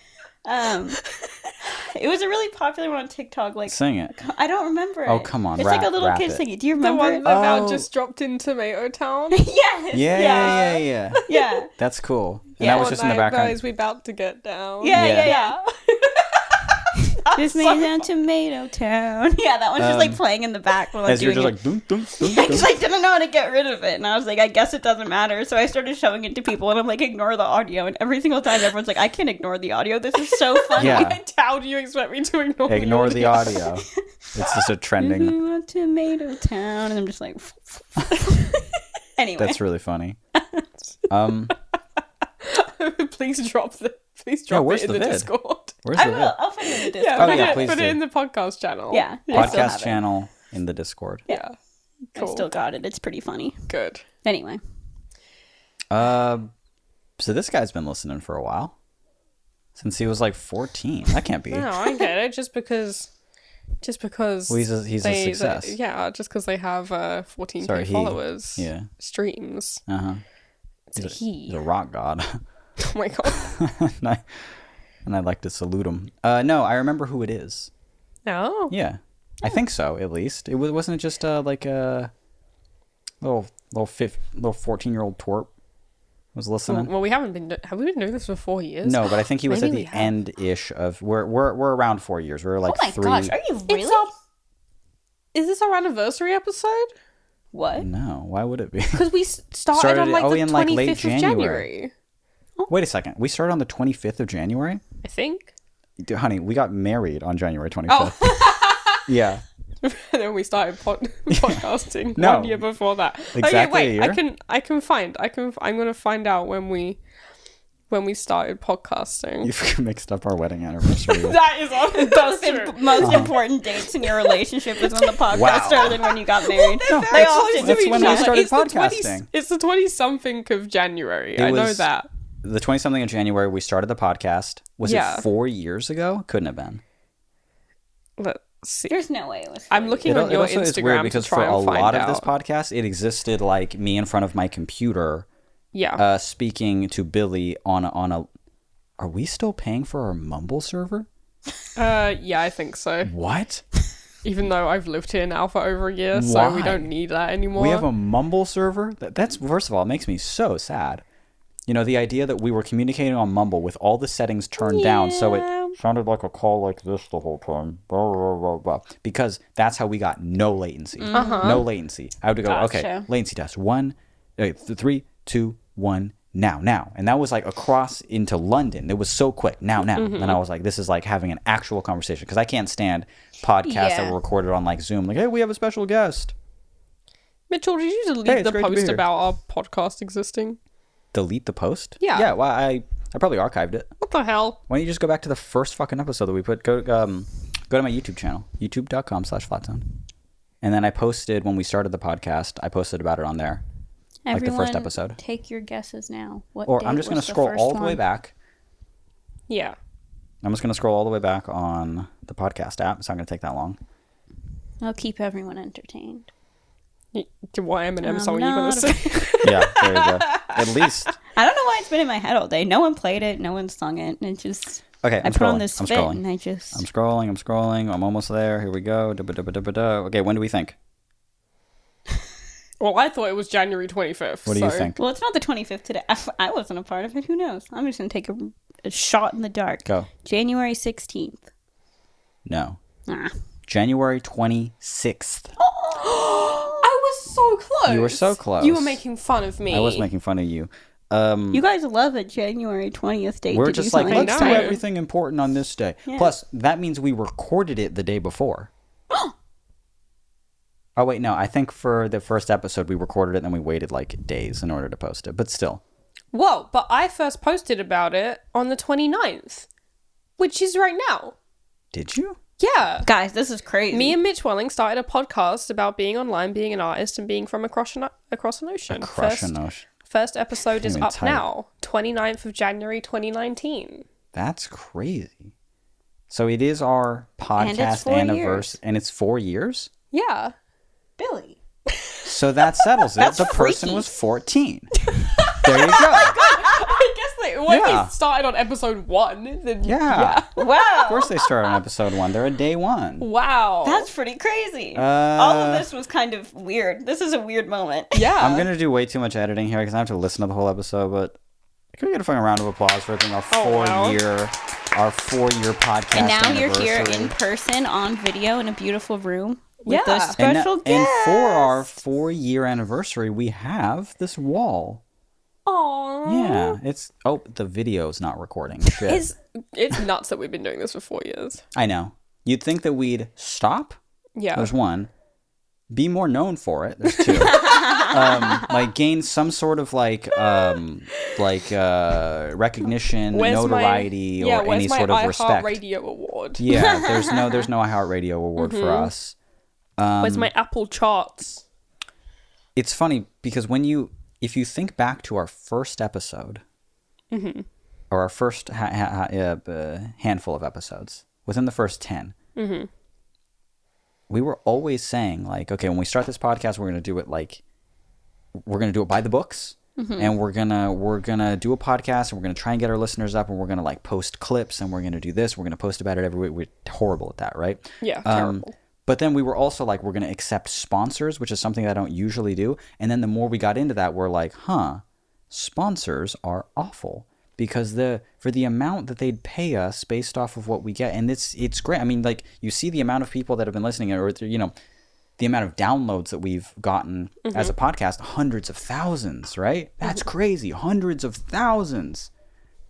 A: it was a really popular one on TikTok. Like,
C: Sing it.
A: I don't remember.
C: Oh,
A: it.
C: come on,
A: It's like a
C: rap-
A: little
C: rap
A: kid
C: it.
A: singing. Do you
B: The
A: remember?
B: one
A: it?
B: that now
C: Oh.
B: just dropped in Tomato Town.
A: Yes.
C: Yeah.
A: Yeah.
C: That's cool. And
A: Yeah.
C: that was just in the background.
B: Guys, we about to get down.
A: Yeah. Just made it down Tomato Town. Yeah, that one's just like playing in the back while I'm
C: As you're
A: doing
C: just
A: it.
C: like, dunk, dunk, dunk,
A: Because
C: dunk.
A: I didn't know how to get rid of it. And I was like, I guess it doesn't matter. So I started showing it to people, and I'm like, ignore the audio. And every single time, everyone's like, I can't ignore the audio. This is so funny.
C: Yeah.
B: How do you expect me to ignore
C: Ignore the
B: audio?
C: audio. It's just a trending.
A: Tomato Town. And I'm just like, anyway.
C: That's really funny.
B: Please drop
C: where's
B: it in
C: the
B: the
C: vid?
B: Discord.
C: Where's
A: I
C: the
A: will.
C: vid?
A: I'll put it in the Discord.
B: Yeah,
C: Oh, yeah, please
B: put
C: do.
B: it in the podcast channel.
A: Yeah. I still have
C: Podcast
A: it.
C: channel in the Discord.
B: Yeah.
A: I
B: Cool.
A: still got it. It's pretty funny.
B: Good.
A: Anyway.
C: So this guy's been listening for a while. Since he was like 14. That can't be.
B: No, I get it. Just because.
C: Well, he's a success.
B: Yeah, just because they have 14K
C: Sorry, he-
B: followers.
C: yeah.
B: Streams.
C: Uh-huh.
B: It's a
C: He's a rock god.
B: Oh my god.
C: and I'd like to salute him. No, I remember who it is.
B: No.
C: Yeah. I think so, at least. Wasn't it just like a little 14-year-old twerp was listening?
B: Well, we haven't been. Have we been doing this for 4 years?
C: No, but I think he was
B: Maybe
C: at
B: we
C: the
B: have.
C: end-ish of we're around 4 years. We're like
A: Oh my
C: 3.
A: gosh. Are you really?
B: It's our. Is this our anniversary episode?
A: What?
C: No, why would it be?
B: Because we started
C: Started-
B: on like
C: oh,
B: the
C: in,
B: 25th
C: like, late
B: of
C: January.
B: January.
C: Wait a second. We started on the 25th of January?
B: I think.
C: Dude, honey, we got married on January 25th. Yeah.
B: And then we started podcasting
C: No.
B: 1 year before that.
C: Exactly a
B: Okay, wait.
C: year?
B: I'm gonna find out when we when we started podcasting.
C: You've mixed up our wedding anniversary.
B: That is
A: The most important dates in your relationship is when the podcast started and when you got married. They often
C: That's when we started podcasting.
B: It's the 20-something of January. I know that.
C: The 20-something of January, we started the podcast. Was it 4 years ago? Couldn't have been.
B: Let's see.
A: There's no way it was.
B: I'm looking on your Instagram. It's weird
C: because
B: to try
C: for a
B: and find
C: lot
B: out.
C: of this podcast, it existed like me in front of my computer.
B: Yeah.
C: Speaking to Billy on a. Are we still paying for our Mumble server?
B: Yeah, I think so.
C: What?
B: Even though I've lived here now for over a year, so we don't need that anymore.
C: We have a Mumble server? That's, first of all, it makes me so sad. You know, the idea that we were communicating on Mumble with all the settings turned down, so it sounded like a call like this the whole time. Blah, blah, blah, blah. Because that's how we got no latency. No latency. I would go, okay, latency test. 3, 2, 1, now. And that was like across into London. It was so quick. Now. And I was like, this is like having an actual conversation. Because I can't stand podcasts that were recorded on like Zoom. Like, hey, we have a special guest.
B: Mitchell, did you delete the post about our podcast existing?
C: Delete the post?
B: Yeah.
C: Yeah, well, I probably archived it.
B: What the hell?
C: Why don't you just go back to the first fucking episode that we put? Go to my YouTube channel, youtube.com/flatzone. And then I posted, when we started the podcast, I posted about it on there.
A: Everyone,
C: like the first episode.
A: Take your guesses now.
C: Or I'm just going to scroll all the way back.
B: Yeah.
C: I'm just going to scroll all the way back on the podcast app. It's not going to take that long.
A: I'll keep everyone entertained.
B: What Eminem song are you going to sing?
C: Yeah, there you go. At least.
A: I don't know why it's been in my head all day. No one played it. No one sung it. And it just...
C: Okay,
A: I put on this fit and I just...
C: I'm scrolling. I'm almost there. Here we go. Okay, when do we think?
B: Well, I thought it was January 25th.
C: What do you think?
A: Well, it's not the 25th today. I wasn't a part of it. Who knows? I'm just going to take a shot in the dark.
C: Go.
A: January 16th.
C: No. January 26th.
B: I was so close.
C: You were so close.
B: You were making fun of me.
C: I was making fun of you.
A: You guys love a January 20th date.
C: We're just like, let's do everything important on this day.
A: Yeah.
C: Plus, that means we recorded it the day before. Oh, wait, no. I think for the first episode, we recorded it and then we waited like days in order to post it. But still.
B: Whoa, but I first posted about it on the 29th, which is right now.
C: Did you?
B: Yeah.
A: Guys, this is crazy.
B: Me and Mitch Welling started a podcast about being online, being an artist, and being from across an ocean. First episode is up now, 29th of January 2019.
C: That's crazy. So it is our podcast anniversary, and it's 4 years?
B: Yeah.
A: Billy.
C: So that settles it. The person was 14. There you go.
B: I guess if we started on episode 1, then
C: yeah.
A: Wow.
C: Of course they started on episode 1. They're at day 1.
B: Wow.
A: That's pretty crazy. All of this was kind of weird. This is a weird moment.
B: Yeah.
C: I'm going to do way too much editing here because I have to listen to the whole episode, but can we get a fucking round of applause for it being our 4-year podcast
A: And now
C: anniversary.
A: you're here in person, on video, in a beautiful room with a special guest.
C: And for our 4-year anniversary, we have this wall.
B: Aww.
C: Yeah, it's... Oh, the video's not recording. Shit.
B: It's nuts that we've been doing this for 4 years.
C: I know. You'd think that we'd stop.
B: Yeah.
C: There's one. Be more known for it. There's 2. Like gain some sort of recognition, notoriety, or any sort of respect.
B: Where's my Radio Award?
C: Yeah, there's no iHeartRadio Award for us.
B: Where's my Apple charts?
C: It's funny because if you think back to our first episode, or our first handful of episodes, within the first 10, we were always saying like, okay, when we start this podcast, we're gonna do it by the books, and we're gonna do a podcast, and we're gonna try and get our listeners up, and we're gonna like post clips, and we're gonna do this, we're gonna post about it every week. We're horrible at that, right?
B: Yeah, terrible.
C: But then we were also like, we're going to accept sponsors, which is something that I don't usually do. And then the more we got into that, we're like, sponsors are awful because for the amount that they'd pay us based off of what we get. And it's great. I mean, like you see the amount of people that have been listening, or, the amount of downloads that we've gotten as a podcast, hundreds of thousands, right? That's crazy. Hundreds of thousands.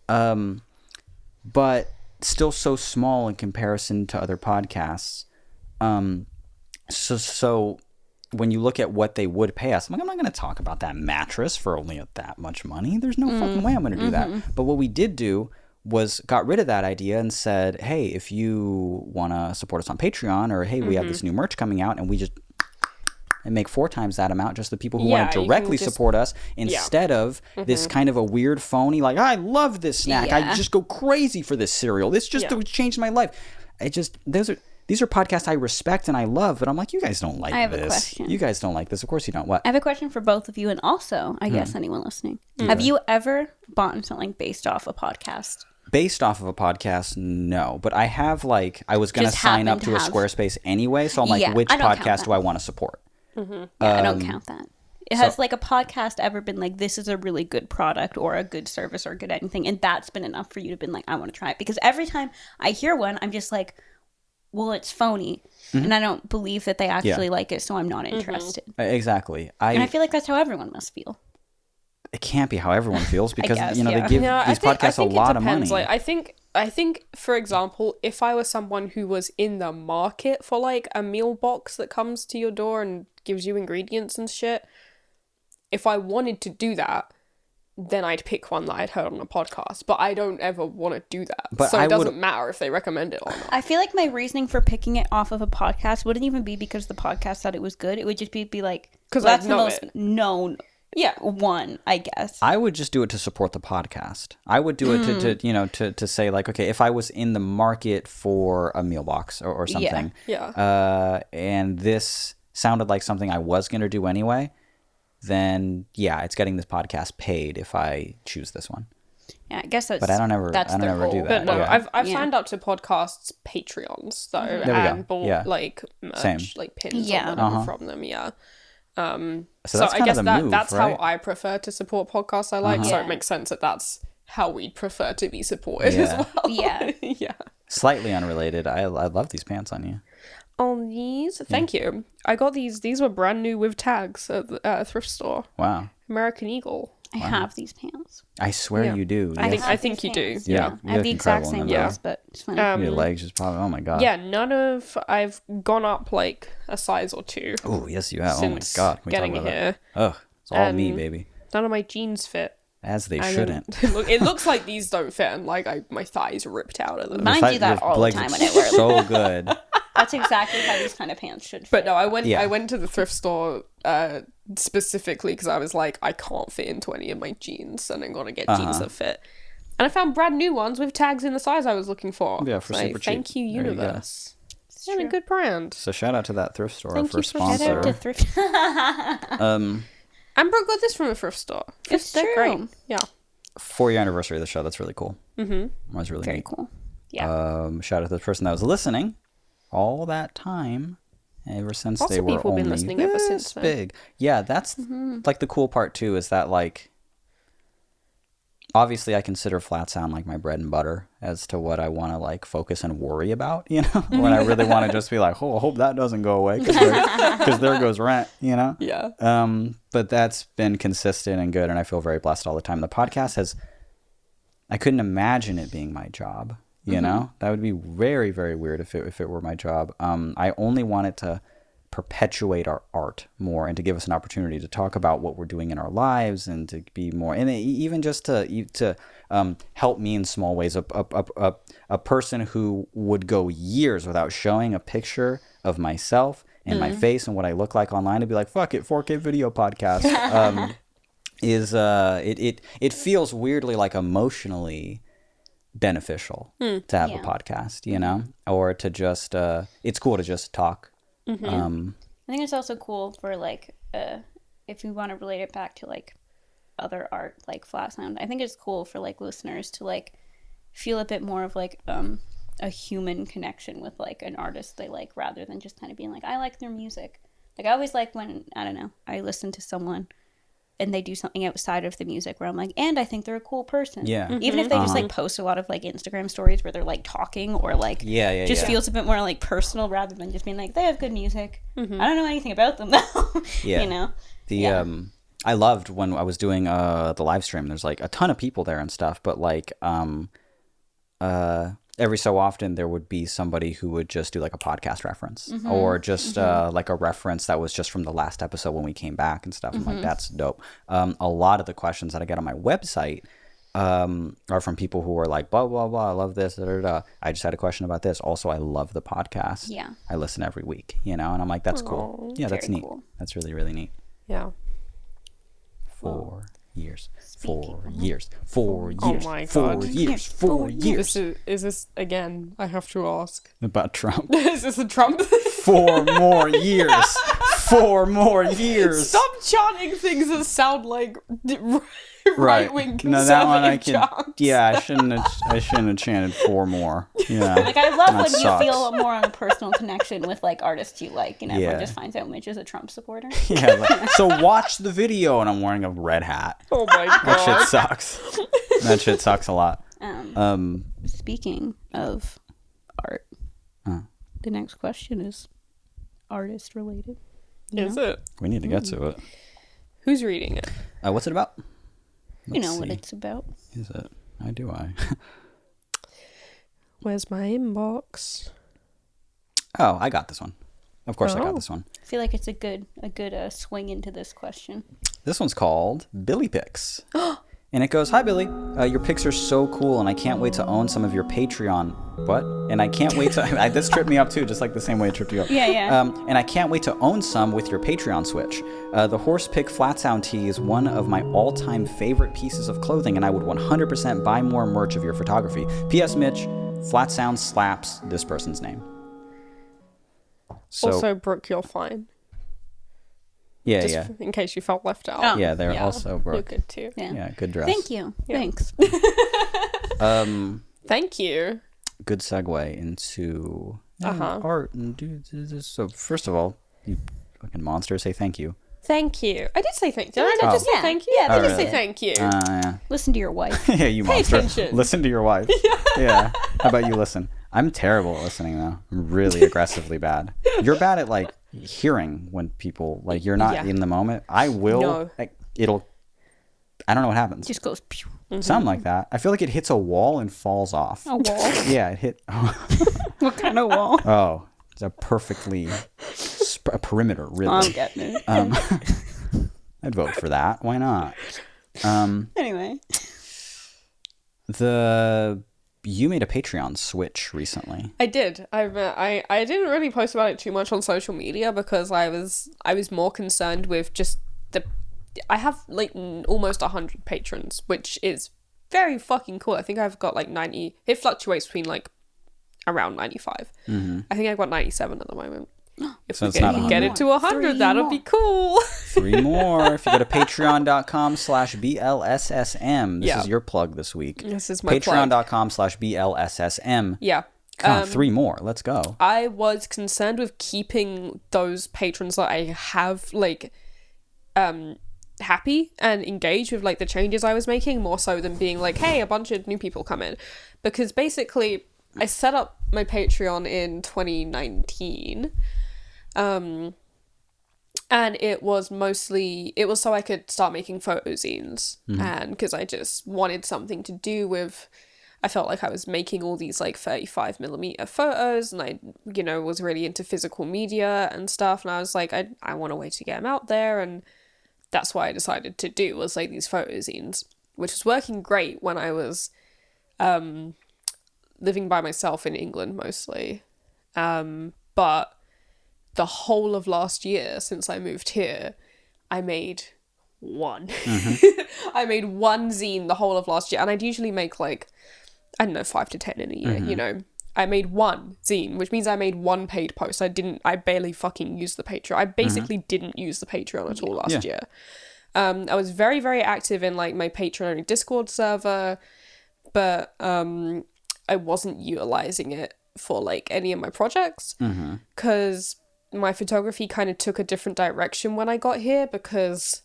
C: But still so small in comparison to other podcasts. So when you look at what they would pay us, I'm like, I'm not going to talk about that mattress for only that much money. There's no fucking way I'm going to do that. But what we did do was got rid of that idea and said, hey, if you want to support us on Patreon, or hey, we have this new merch coming out, and we just and make 4 times that amount, just the people who want to directly support us, instead of this kind of a weird phony, like, I love this snack. I just go crazy for this cereal. This just changed my life. These are podcasts I respect and I love, but I'm like, you guys don't like this. I have a question. You guys don't like this. Of course you don't. What?
A: I have a question for both of you, and also, I guess, anyone listening. Have you ever bought something based off a podcast?
C: Based off of a podcast, no. But I have, like, I was going to sign up to a Squarespace anyway, so I'm like, which podcast do I want to support?
A: Yeah, I don't count that. Has like a podcast ever been like, this is a really good product or a good service or good anything, and that's been enough for you to been like, I want to try it? Because every time I hear one, I'm just like, well, it's phony, and I don't believe that they actually like it, so I'm not interested.
C: Exactly.
A: And I feel like that's how everyone must feel.
C: It can't be how everyone feels, because they give these podcasts a lot of money.
B: Like, I think, for example, if I was someone who was in the market for like a meal box that comes to your door and gives you ingredients and shit, if I wanted to do that, then I'd pick one that I'd heard on a podcast. But I don't ever want to do that. But so it doesn't matter if they recommend it or not.
A: I feel like my reasoning for picking it off of a podcast wouldn't even be because the podcast thought it was good. It would just be like, because that's the most known one, I guess.
C: I would just do it to support the podcast. I would do it to say, like, okay, if I was in the market for a meal box or something, and this sounded like something I was going to do anyway, then it's getting this podcast paid if I choose this one.
A: Yeah, I guess that's.
C: But I don't ever do that.
B: But no, I've signed up to podcasts Patreons though, and bought like merch, like pins or whatever from them. Yeah. So I guess that's right? how I prefer to support podcasts I like. So it makes sense that that's how we'd prefer to be supported as well.
A: Yeah.
B: Yeah.
C: Slightly unrelated. I love these pants on you.
B: On these? Thank you. I got these. These were brand new with tags at the thrift store.
C: Wow.
B: American Eagle.
A: I have these pants.
C: I swear you do.
B: I think you do.
A: Yeah. I have the exact same ones, but it's fine.
C: Your legs just probably, oh my God.
B: Yeah, I've gone up like a size or 2.
C: Oh, yes you have. Oh my God. Can getting here. Ugh, it's all me, baby.
B: None of my jeans fit.
C: As they shouldn't.
B: It looks like these don't fit, and like my thighs ripped out of them.
A: Mine do that all the time when I wear them.
C: So good.
A: That's exactly how these kind of pants should fit.
B: But no, I went to the thrift store specifically because I was like, I can't fit into any of my jeans, and I'm gonna get jeans that fit. And I found brand new ones with tags in the size I was looking for.
C: Yeah, for super cheap.
B: Thank you, Universe. It's a good brand.
C: So shout out to that thrift store
A: Thank
C: for
A: you
C: sponsor.
A: Shout out to thrift.
B: Amber got this from a thrift store.
A: It's
B: They're great. Yeah.
C: 4-year anniversary of the show. That's really cool.
A: Mm-hmm.
C: That was really
A: very
C: neat.
A: Cool.
B: Yeah.
C: Shout out to the person that was listening all that time. Ever since
B: Lots
C: they
B: of
C: were
B: people
C: only
B: been listening
C: this
B: ever since then.
C: big. Yeah, that's like the cool part too, is that like obviously I consider Flat Sound like my bread and butter as to what I want to like focus and worry about, you know, when I really want to just be like, oh, I hope that doesn't go away because there goes rent, you know?
B: Yeah.
C: But that's been consistent and good, and I feel very blessed all the time. The podcast I couldn't imagine it being my job, you know? That would be very, very weird if it were my job. I only want it to perpetuate our art more and to give us an opportunity to talk about what we're doing in our lives and to be more, and even just to help me in small ways. A person who would go years without showing a picture of myself and my face and what I look like online to be like, fuck it, 4K video podcast. It feels weirdly like emotionally beneficial to have a podcast, you know, or to just it's cool to just talk.
A: I think it's also cool for like if we want to relate it back to like other art like Flat Sound, I think it's cool for like listeners to like feel a bit more of like a human connection with like an artist they like, rather than just kind of being like, I like their music. Like I always like when, I don't know, I listen to someone and they do something outside of the music where I'm like, and I think they're a cool person.
C: Yeah.
A: Even if they just like post a lot of like Instagram stories where they're like talking or like feels a bit more like personal rather than just being like, they have good music. I don't know anything about them though. You know?
C: I loved when I was doing the live stream, there's like a ton of people there and stuff, but like every so often there would be somebody who would just do like a podcast reference or just like a reference that was just from the last episode when we came back and stuff. I'm like, that's dope. A lot of the questions that I get on my website are from people who are like, blah, blah, blah, I love this, da, da, da. I just had a question about this. Also, I love the podcast.
A: Yeah.
C: I listen every week, and I'm like, that's cool. Yeah, that's neat. Cool. That's really, really neat.
B: Yeah.
C: 4 years. 4 years. 4 years.
B: Oh my God.
C: 4 years. 4 years.
B: Is this, again, I have to ask.
C: About Trump.
B: Is this a Trump?
C: 4 more years. 4 more years.
B: Stop chanting things that sound like right-wing conservative
C: no, that one I can.
B: chants.
C: Yeah, I shouldn't have chanted 4 more. Yeah.
A: Like, I love when
C: sucks.
A: you feel more on a personal connection with like artists you like, and everyone
C: Yeah.
A: just finds out Mitch is a Trump supporter.
C: Yeah. So watch the video, and I'm wearing a red hat.
B: Oh my God.
C: That shit sucks. That shit sucks a lot.
A: Speaking of art, the next question is artist related.
B: Is it?
C: We need to get to it.
B: Who's reading it?
C: What's it about?
A: You know what it's about.
C: Is it? Do I?
B: Where's my inbox?
C: Oh, I got this one. Of course I got this one.
A: I feel like it's a good swing into this question.
C: This one's called Billy Pics. And it goes, hi, Billy. Your pics are so cool, and I can't wait to own some of your Patreon. What? And I can't wait to... this tripped me up, too, just like the same way it tripped you up.
A: Yeah.
C: And I can't wait to own some with your Patreon switch. The Horse Pick Flat Sound tee is one of my all-time favorite pieces of clothing, and I would 100% buy more merch of your photography. P.S. Mitch, Flat Sound slaps this person's name. So,
B: Also, Brooke, you're fine.
C: Yeah,
B: Just
C: yeah.
B: in case you felt left out.
A: Oh.
C: Yeah, they're also
B: You're
C: Brooke.
B: good too.
C: Yeah, good dress.
A: Thank you.
B: Yeah.
A: Thanks.
B: Thank you.
C: Good segue into art and do this. So first of all, you fucking monster, say thank you.
B: Thank you. I did say thank you. Did I not just say
A: Yeah.
B: thank you?
A: Yeah,
B: I did
C: really.
B: say thank you.
C: Yeah.
A: Listen to your wife.
C: Yeah, you
B: Pay
C: monster.
B: attention.
C: Listen to your wife. Yeah. How about you listen? I'm terrible at listening though. I'm really aggressively bad. You're bad at like hearing when people like you're not in the moment. I will.
B: No.
C: Like, I don't know what happens.
A: Just goes pew.
C: Something like that. I feel like it hits a wall and falls off.
A: A wall.
C: Yeah, it hit.
A: What kind of wall?
C: Oh, it's a perfectly a perimeter, really.
A: I'm getting it.
C: I'd vote for that. Why not?
A: Anyway.
C: You made a Patreon switch recently.
B: I did. I didn't really post about it too much on social media because I was more concerned with just I have like almost 100 patrons, which is very fucking cool. I think I've got like 90. It fluctuates between like around 95.
C: Mm-hmm.
B: I think I've got 97 at the moment. If
C: So
B: we
C: it's not
B: can
C: 100.
B: get it to 100, that'll be cool.
C: 3 more. If you go to patreon.com/BLSSM. This is your plug this week.
B: This is my plug.
C: Patreon.com/BLSSM.
B: Yeah.
C: Come on, 3 more. Let's go.
B: I was concerned with keeping those patrons that I have like happy and engaged with like the changes I was making, more so than being like, hey, a bunch of new people come in. Because basically I set up my Patreon in 2019. And it was so I could start making photo zines. And because I just wanted something to do with, I felt like I was making all these like 35mm photos, and I, was really into physical media and stuff. And I was like, I want a way to get them out there. And that's what I decided to do, was like these photo zines, which was working great when I was living by myself in England mostly. But the whole of last year, since I moved here, I made one. I made one zine the whole of last year. And I'd usually make like, I don't know, 5 to 10 in a year, I made one zine, which means I made one paid post. I barely fucking used the Patreon. I basically didn't use the Patreon at all last year. I was very, very active in like my Patreon Discord server, but I wasn't utilizing it for like any of my projects because my photography kind of took a different direction when I got here because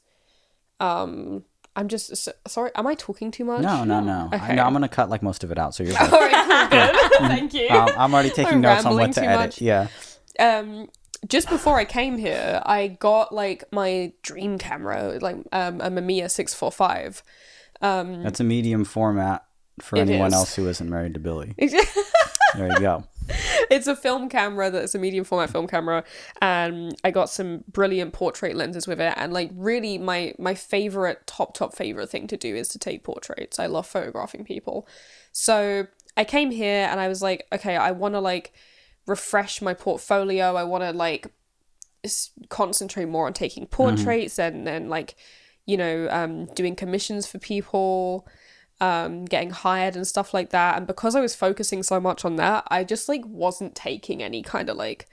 B: I'm just sorry. Am I talking too much?
C: No.
B: Okay.
C: I'm gonna cut like most of it out, so you're
B: All
C: good.
B: right, good. Thank you.
C: I'm already taking
B: I'm
C: notes on what
B: rambling
C: to
B: too
C: edit.
B: much.
C: Yeah.
B: Just before I came here, I got like my dream camera, like a Mamiya 645.
C: That's a medium format for
B: It
C: anyone
B: is.
C: else who isn't married to Billy. There you go.
B: It's a film camera that's a medium format film camera, and I got some brilliant portrait lenses with it. And like really my favorite top favorite thing to do is to take portraits. I love photographing people. So I came here and I was like, okay, I want to like refresh my portfolio. I want to like concentrate more on taking portraits and then like, you know, doing commissions for people, getting hired and stuff like that. And because I was focusing so much on that, I just like wasn't taking any kind of like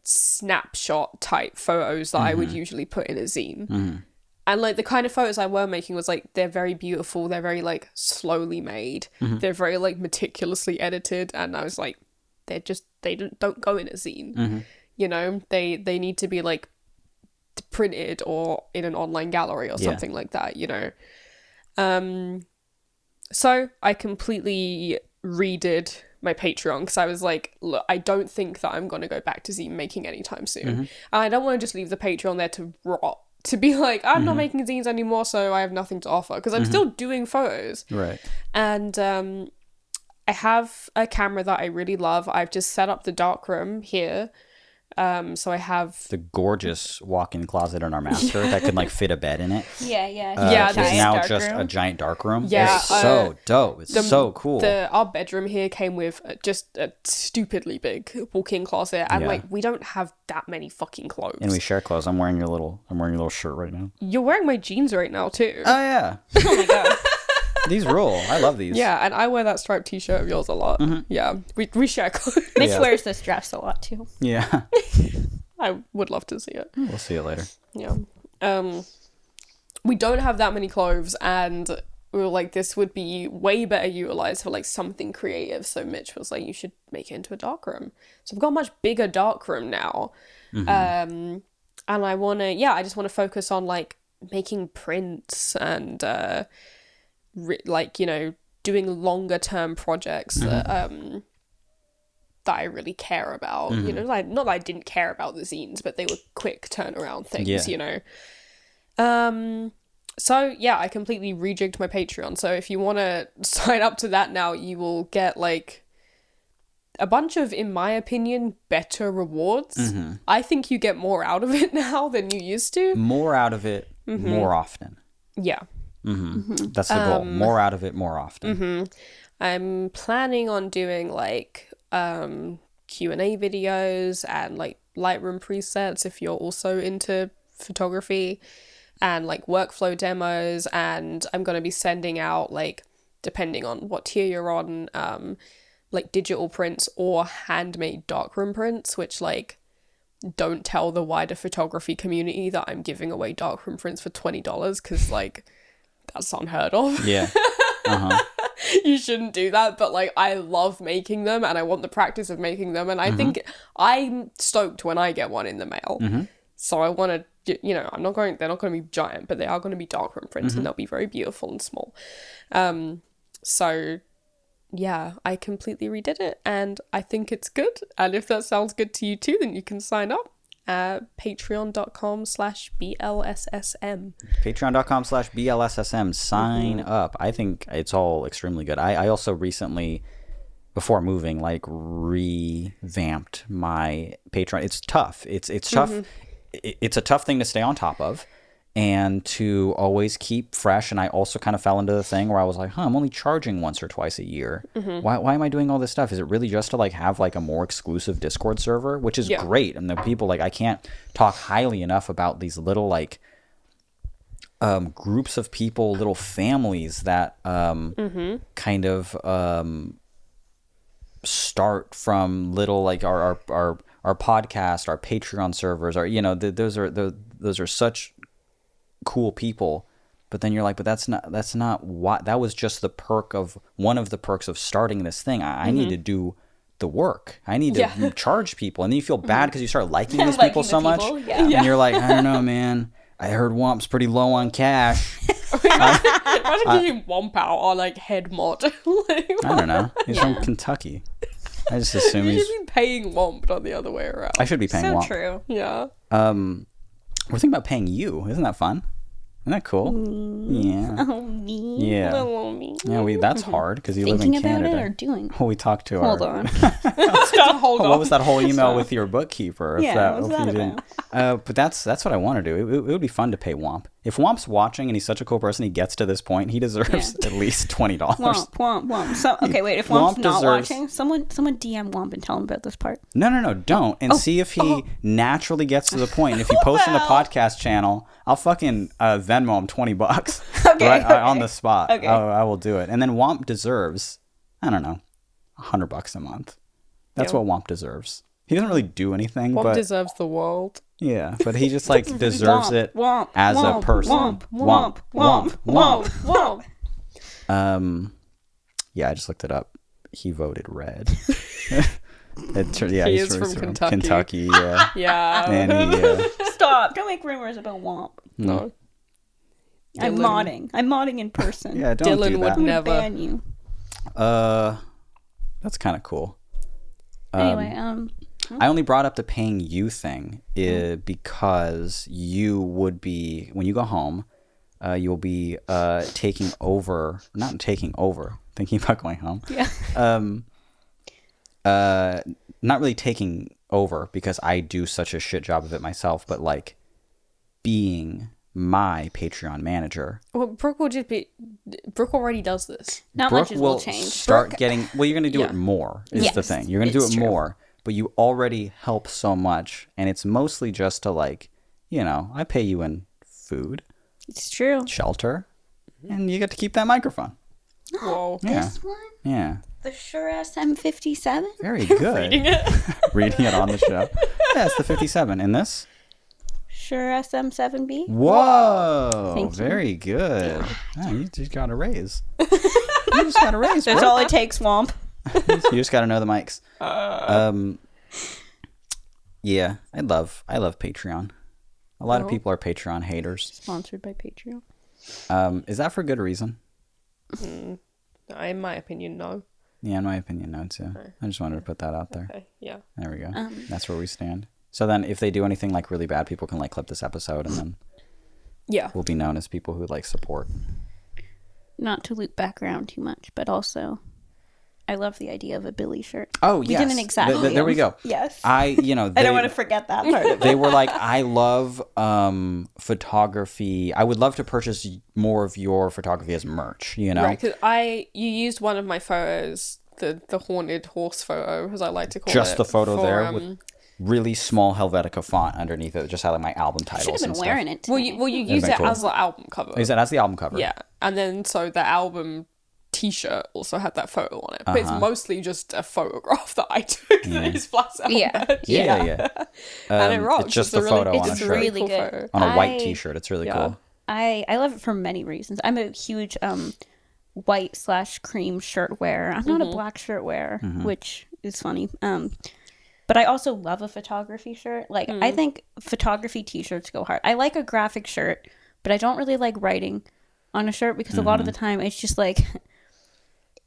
B: snapshot type photos that I would usually put in a zine. And like the kind of photos I were making was like, they're very beautiful, they're very like slowly made, they're very like meticulously edited, and I was like, they don't go in a zine. You know, they need to be like printed or in an online gallery or something like that, you know. So I completely redid my Patreon because I was like, look, I don't think that I'm going to go back to zine making anytime soon. And I don't want to just leave the Patreon there to rot, to be like, I'm not making zines anymore, so I have nothing to offer, because I'm still doing photos.
C: Right.
B: And I have a camera that I really love. I've just set up the darkroom here. So I have
C: the gorgeous walk-in closet in our master that could like fit a bed in it.
A: Yeah.
C: It's now just a giant dark room.
B: Yeah,
C: it's so dope. It's so cool.
B: Our bedroom here came with just a stupidly big walk-in closet, and like we don't have that many fucking clothes.
C: And we share clothes. I'm wearing your little shirt right now.
B: You're wearing my jeans right now too.
C: Oh yeah.
A: Oh my god.
C: These rule. I love these.
B: Yeah, and I wear that striped t-shirt of yours a lot. Yeah, we share clothes.
A: Mitch wears this dress a lot too.
C: Yeah.
B: I would love to see it.
C: We'll see it later.
B: Yeah. We don't have that many clothes, and we were like, this would be way better utilized for like something creative. So Mitch was like, you should make it into a darkroom. So I've got a much bigger darkroom now. And I want to, I just want to focus on like making prints and like, you know, doing longer term projects that I really care about. You know, like, not that I didn't care about the zines, but they were quick turnaround things, you know. So yeah, I completely rejigged my Patreon. So if you want to sign up to that now, you will get like a bunch of, in my opinion, better rewards. I think you get more out of it now than you used to.
C: More out of it more often.
B: Yeah.
C: That's the goal. More out of it more often.
B: I'm planning on doing like Q&A videos and like Lightroom presets if you're also into photography, and like workflow demos, and I'm going to be sending out, like, depending on what tier you're on, like digital prints or handmade darkroom prints, which like don't tell the wider photography community that I'm giving away darkroom prints for $20, because like that's unheard of.
C: Yeah.
B: You shouldn't do that, but like I love making them and I want the practice of making them, and I think I'm stoked when I get one in the mail. So I want to, you know, they're not going to be giant, but they are going to be darkroom prints and they'll be very beautiful and small. So yeah, I completely redid it and I think it's good. And if that sounds good to you too, then you can sign up at patreon.com/BLSSM.
C: Patreon.com/BLSSM. Sign up. I think it's all extremely good. I also recently, before moving, like revamped my Patreon. It's tough. It's tough. It's a tough thing to stay on top of and to always keep fresh. And I also kind of fell into the thing where I was like, I'm only charging once or twice a year. Why am I doing all this stuff? Is it really just to like have like a more exclusive Discord server, which is great. And the people, like, I can't talk highly enough about these little like groups of people, little families that kind of start from little, like our podcast, our Patreon servers, are, you know, those are such cool people. But then you're like, but that's not what, that was just the perk of one of the perks of starting this thing. I need to do the work. I need to charge people, and then you feel bad because you start liking these people so much, and you're like, I don't know, man. I heard Womp's pretty low on cash.
B: Imagine giving Womp out on like head mod. Like,
C: I don't know. He's from Kentucky. I just assume
B: you should be paying Womp, not the other way around.
C: I should be paying Womp.
A: So true.
B: Yeah.
C: We're thinking about paying you. Isn't that fun? Isn't that cool? Yeah.
A: Oh, me.
C: Yeah.
B: Little me.
C: Yeah, that's hard because you live
A: Thinking
C: in
A: about
C: Canada.
A: it or doing?
C: Oh, we talked to
A: Hold
C: our...
A: on.
B: Hold on.
C: What was that whole email with your bookkeeper? If
A: Yeah,
C: that,
A: what's
C: if
A: that
C: you didn't- but that's what I want to do. It would be fun to pay Womp. If Womp's watching and he's such a cool person, he gets to this point, he deserves at least $20.
A: Womp, womp, womp. So, okay, wait. If
C: Womp
A: Womp's not
C: deserves-
A: watching, someone DM Womp and tell him about this part.
C: No, don't. And see if he naturally gets to the point. And if he posts in the podcast channel, I'll fucking Venmo him $20.
A: Okay,
C: on the spot.
A: Okay.
C: I will do it. And then Womp deserves, I don't know, $100 a month. That's what Womp deserves. He doesn't really do anything,
B: Womp
C: but
B: deserves the world.
C: yeah, but he just like deserves
A: Womp,
C: it
A: womp,
C: as
A: womp,
C: a person.
A: womp, womp, womp.
C: Yeah, I just looked it up. He voted red.
B: He is from Kentucky.
C: Kentucky, yeah.
B: Yeah.
C: And he,
A: Stop. Don't make rumors about Womp.
B: No.
A: I'm
B: Dylan.
A: modding in person.
C: yeah, don't
B: Dylan
C: do
B: would
C: that.
A: I'm
B: never.
A: gonna ban you.
C: That's kind of cool.
A: Anyway,
C: I only brought up the paying you thing because you would be, when you go home, you'll be not taking over, thinking about going home.
A: yeah.
C: Not really taking over because I do such a shit job of it myself, but like being my Patreon manager.
B: Well, Brooke already does this.
A: Not
C: Brooke
A: much will
C: will
A: change.
C: start getting, well, you're going to do
B: Yeah.
C: it more is the
A: Yes,
C: thing. You're going to do
A: it's
C: it
A: true.
C: more, but you already help so much. And it's mostly just to like, I pay you in food,
A: It's true.
C: shelter, and you get to keep that microphone.
B: Whoa.
C: Yeah.
A: This one?
C: Yeah.
A: The Shure SM57?
C: Very good.
B: Reading it.
C: Reading it on the show. Yeah, it's the 57. And this?
A: Shure SM7B?
C: Whoa.
A: Thank you.
C: Very good. Oh, you just got a raise. You just got a raise,
A: That's
C: bro.
A: all it takes, Womp.
C: You just got to know the mics. Yeah, I love Patreon. A lot of people are Patreon haters.
A: Sponsored by Patreon.
C: Is that for good reason?
B: In my opinion, no.
C: Yeah, in my opinion, no, too. I just wanted to put that out there.
B: Okay, yeah.
C: There we go. That's where we stand. So then if they do anything like really bad, people can like clip this episode and then
B: Yeah.
C: we'll be known as people who like support.
A: Not to loop back around too much, but also, I love the idea of a Billy shirt.
C: Oh,
A: We
C: yes.
A: didn't exactly.
C: There we go.
A: Yes.
C: I
A: don't want to forget that part of it.
C: They were like, I love photography. I would love to purchase more of your photography as merch,
B: Right, because you used one of my photos, the haunted horse photo, as I like to call it.
C: Just the photo
B: for,
C: there with really small Helvetica font underneath it, just had like my album titles
A: Should have been
C: and
A: wearing
C: stuff.
A: it today.
B: Well, you use
C: been
B: it
C: cool.
B: as the album cover.
C: Is that as the album cover?
B: Yeah, and then so the album T-shirt also had that photo on it, but it's mostly just a photograph that I took that is flat out.
A: Yeah.
C: Yeah.
B: And it rocks.
C: It's just
B: a
C: the photo on a
A: it's
C: shirt.
A: really
B: cool
A: good.
B: photo.
C: On a white
A: I-
C: t-shirt. It's really
B: Yeah.
C: cool.
A: I love it for many reasons. I'm a huge white/cream shirt wearer. I'm not a black shirt wearer, which is funny. But I also love a photography shirt. Like I think photography t-shirts go hard. I like a graphic shirt, but I don't really like writing on a shirt because a lot of the time it's just like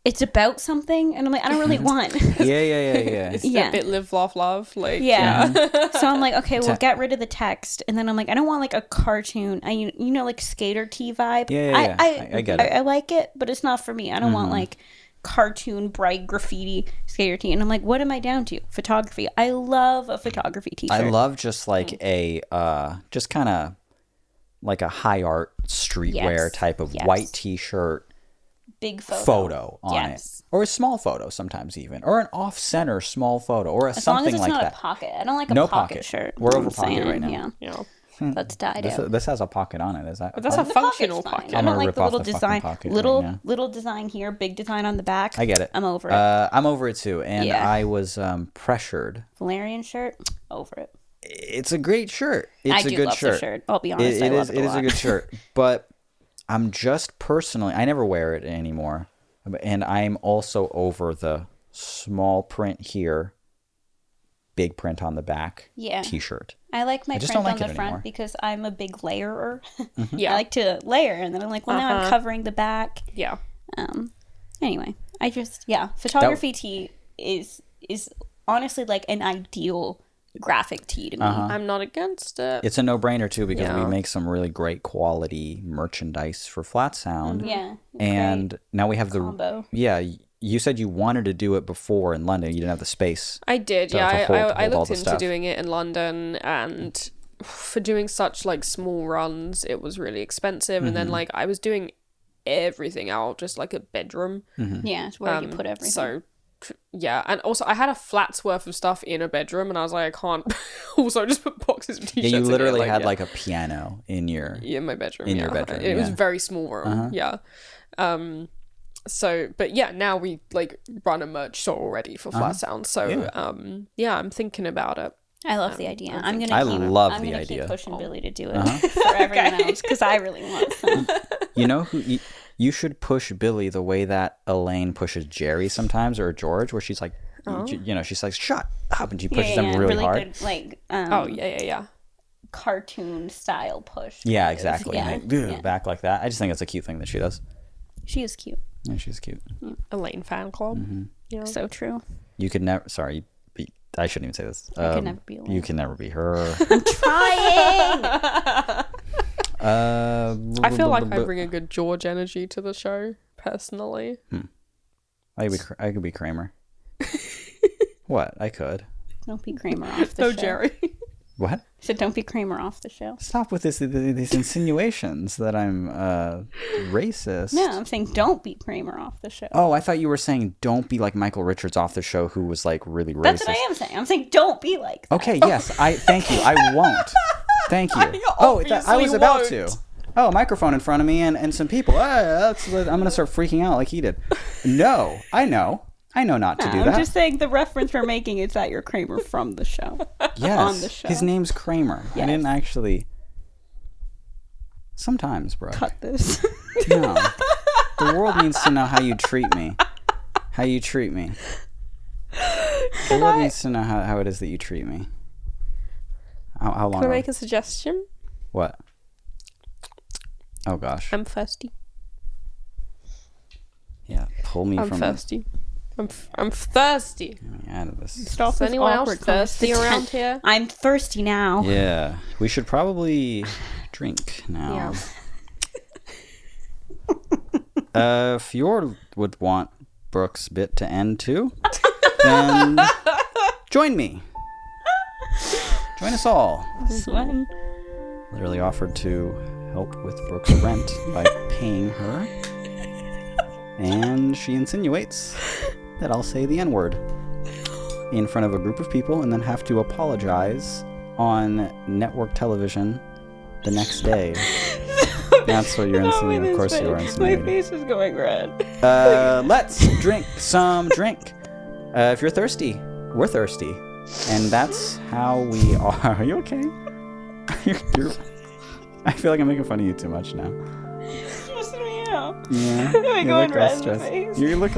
A: it's about something and I'm like I don't really want.
C: Yeah.
B: It's
A: Yeah.
B: a bit live, laugh, love. Like
A: Yeah. So I'm like, okay, well, get rid of the text, and then I'm like, I don't want like a cartoon. like skater tee vibe.
C: Yeah. I get it.
A: I like it, but it's not for me. I don't want like cartoon bright graffiti skater tee. And I'm like, what am I down to? Photography. I love a photography t-shirt.
C: I love just like a just kind of like a high art streetwear
A: Yes.
C: type of
A: Yes.
C: white t-shirt
A: big
C: photo on
A: Yes.
C: it, or a small photo sometimes even, or an off-center small photo, or
A: As long as
C: something
A: it's
C: like
A: not
C: that.
A: a pocket. I don't like a
C: No
A: pocket
C: pocket.
A: shirt.
C: We're
A: I'm
C: over pocket
A: saying,
C: right now.
A: Yeah.
B: you know.
A: Let's died out.
C: This has a pocket on it. Is that?
B: But that's a
A: The
B: functional
A: pocket's fine.
B: pocket.
A: I
C: I'm
A: don't
C: gonna
A: like
C: rip
A: the
C: off
A: little
C: the fucking
A: design.
C: pocket right now.
A: Little design here, big design on the back.
C: I get it.
A: I'm over it.
C: I'm over it too, and
A: Yeah.
C: I was pressured.
A: Valerian shirt, over it.
C: It's a great shirt. It's
A: I
C: a
A: do
C: good
A: love
C: shirt.
A: the shirt. I'll be honest.
C: It
A: I
C: is.
A: love it
C: It
A: a
C: is a
A: lot.
C: good shirt, but I'm just personally. I never wear it anymore, and I'm also over the small print here, big print on the back.
A: Yeah.
C: T-shirt.
A: I like my
C: just
A: print
C: don't
A: on
C: like
A: the
C: it
A: front
C: anymore.
A: because I'm a big layerer.
B: Yeah.
A: I like to layer, and then I'm like, well, now I'm covering the back.
B: Yeah.
A: Anyway, I just photography tee is honestly like an ideal graphic tea to me.
B: I'm not against it.
C: It's a no-brainer too because
B: Yeah.
C: we make some really great quality merchandise for Flat Sound.
A: Yeah.
C: And now we have the
A: combo.
C: Yeah, you said you wanted to do it before in London. You didn't have the space.
B: I did,
C: to
B: yeah.
C: hold
B: I
C: all
B: looked
C: the
B: into
C: stuff.
B: doing it in London, and for doing such like small runs, it was really expensive. And then like I was doing everything out just like a bedroom.
A: Yeah, it's where you put everything.
B: So yeah, and also I had a flat's worth of stuff in a bedroom, and I was like, I can't also just put boxes of t-shirts.
C: Yeah, you
B: in
C: literally
B: here.
C: had like a piano in your.
B: in my bedroom.
C: in
B: yeah.
C: your bedroom,
B: It was
C: yeah.
B: a very small room. Yeah. So, but yeah, now we like run a merch store already for Flat Sound. So, yeah, I'm thinking about it.
A: I love the idea. I'm gonna.
C: I
A: keep,
C: love
A: I'm
C: the
A: gonna
C: idea.
A: keep pushing Billy to do it for everyone else because I really want some.
C: You know who you should push Billy the way that Elaine pushes Jerry sometimes, or George, where she's like, you know, she's like, shut up, and she pushes them really hard.
A: Good, like
B: Yeah.
A: cartoon style push.
C: Yeah, exactly.
A: Yeah.
C: And they, back like that. I just think it's a cute thing that she does.
A: She is cute.
C: Yeah, she's cute.
B: Elaine fan club. Yeah.
A: So true.
C: You could never. Sorry, I shouldn't even say this.
A: I could never be Elaine.
C: You can never be her.
A: Trying.
B: I feel like I bring a good George energy to the show, personally.
C: I could be Kramer. What? I could.
A: Don't be Kramer off the
B: No,
A: show.
B: Jerry.
C: What?
A: I said don't be Kramer off the show.
C: Stop with these insinuations that I'm racist.
A: No, I'm saying don't be Kramer off the show.
C: Oh, I thought you were saying don't be like Michael Richards off the show, who was like really racist.
A: That's what I am saying. I'm saying don't be like that.
C: Okay, yes, thank you. I won't. Thank you. I was about to. Oh, a microphone in front of me and some people. I'm gonna start freaking out like he did. No, I know not to do
A: I'm
C: that.
A: just saying the reference we're making is that you're Kramer from the show.
C: Yes,
A: on the show.
C: his name's Kramer. I
A: Yes.
C: didn't actually. Sometimes, bro.
A: Cut this.
C: No. The world needs to know how you treat me. How you treat me. The world needs to know how it is that you treat me. How long?
B: Can I
C: are we-
B: make a suggestion?
C: What? Oh gosh.
B: I'm thirsty.
C: Yeah, pull me
B: I'm
C: from
B: thirsty. I'm thirsty.
C: out of this.
A: Stop
B: Is
A: this
B: anyone else
A: awkward
B: thirsty
A: conversation.
B: around here?
A: I'm thirsty now.
C: Yeah, we should probably drink now. If you would want Brooke's bit to end too, then join me. Join us all.
A: Sweating.
C: Literally offered to help with Brooke's rent by paying her. And she insinuates that I'll say the N-word in front of a group of people and then have to apologize on network television the next day. That's what you're insinuating. Of course you are
A: My
C: insinuating.
A: face is going red.
C: Let's drink some drink. If you're thirsty, we're thirsty. And that's how we are. Are you okay? I feel like I'm making fun of you too much now.
A: Stressing me out.
C: Yeah.
A: Am I
C: You
A: going
C: look
A: red
C: all
A: in the
C: stressed.
A: face?
C: You look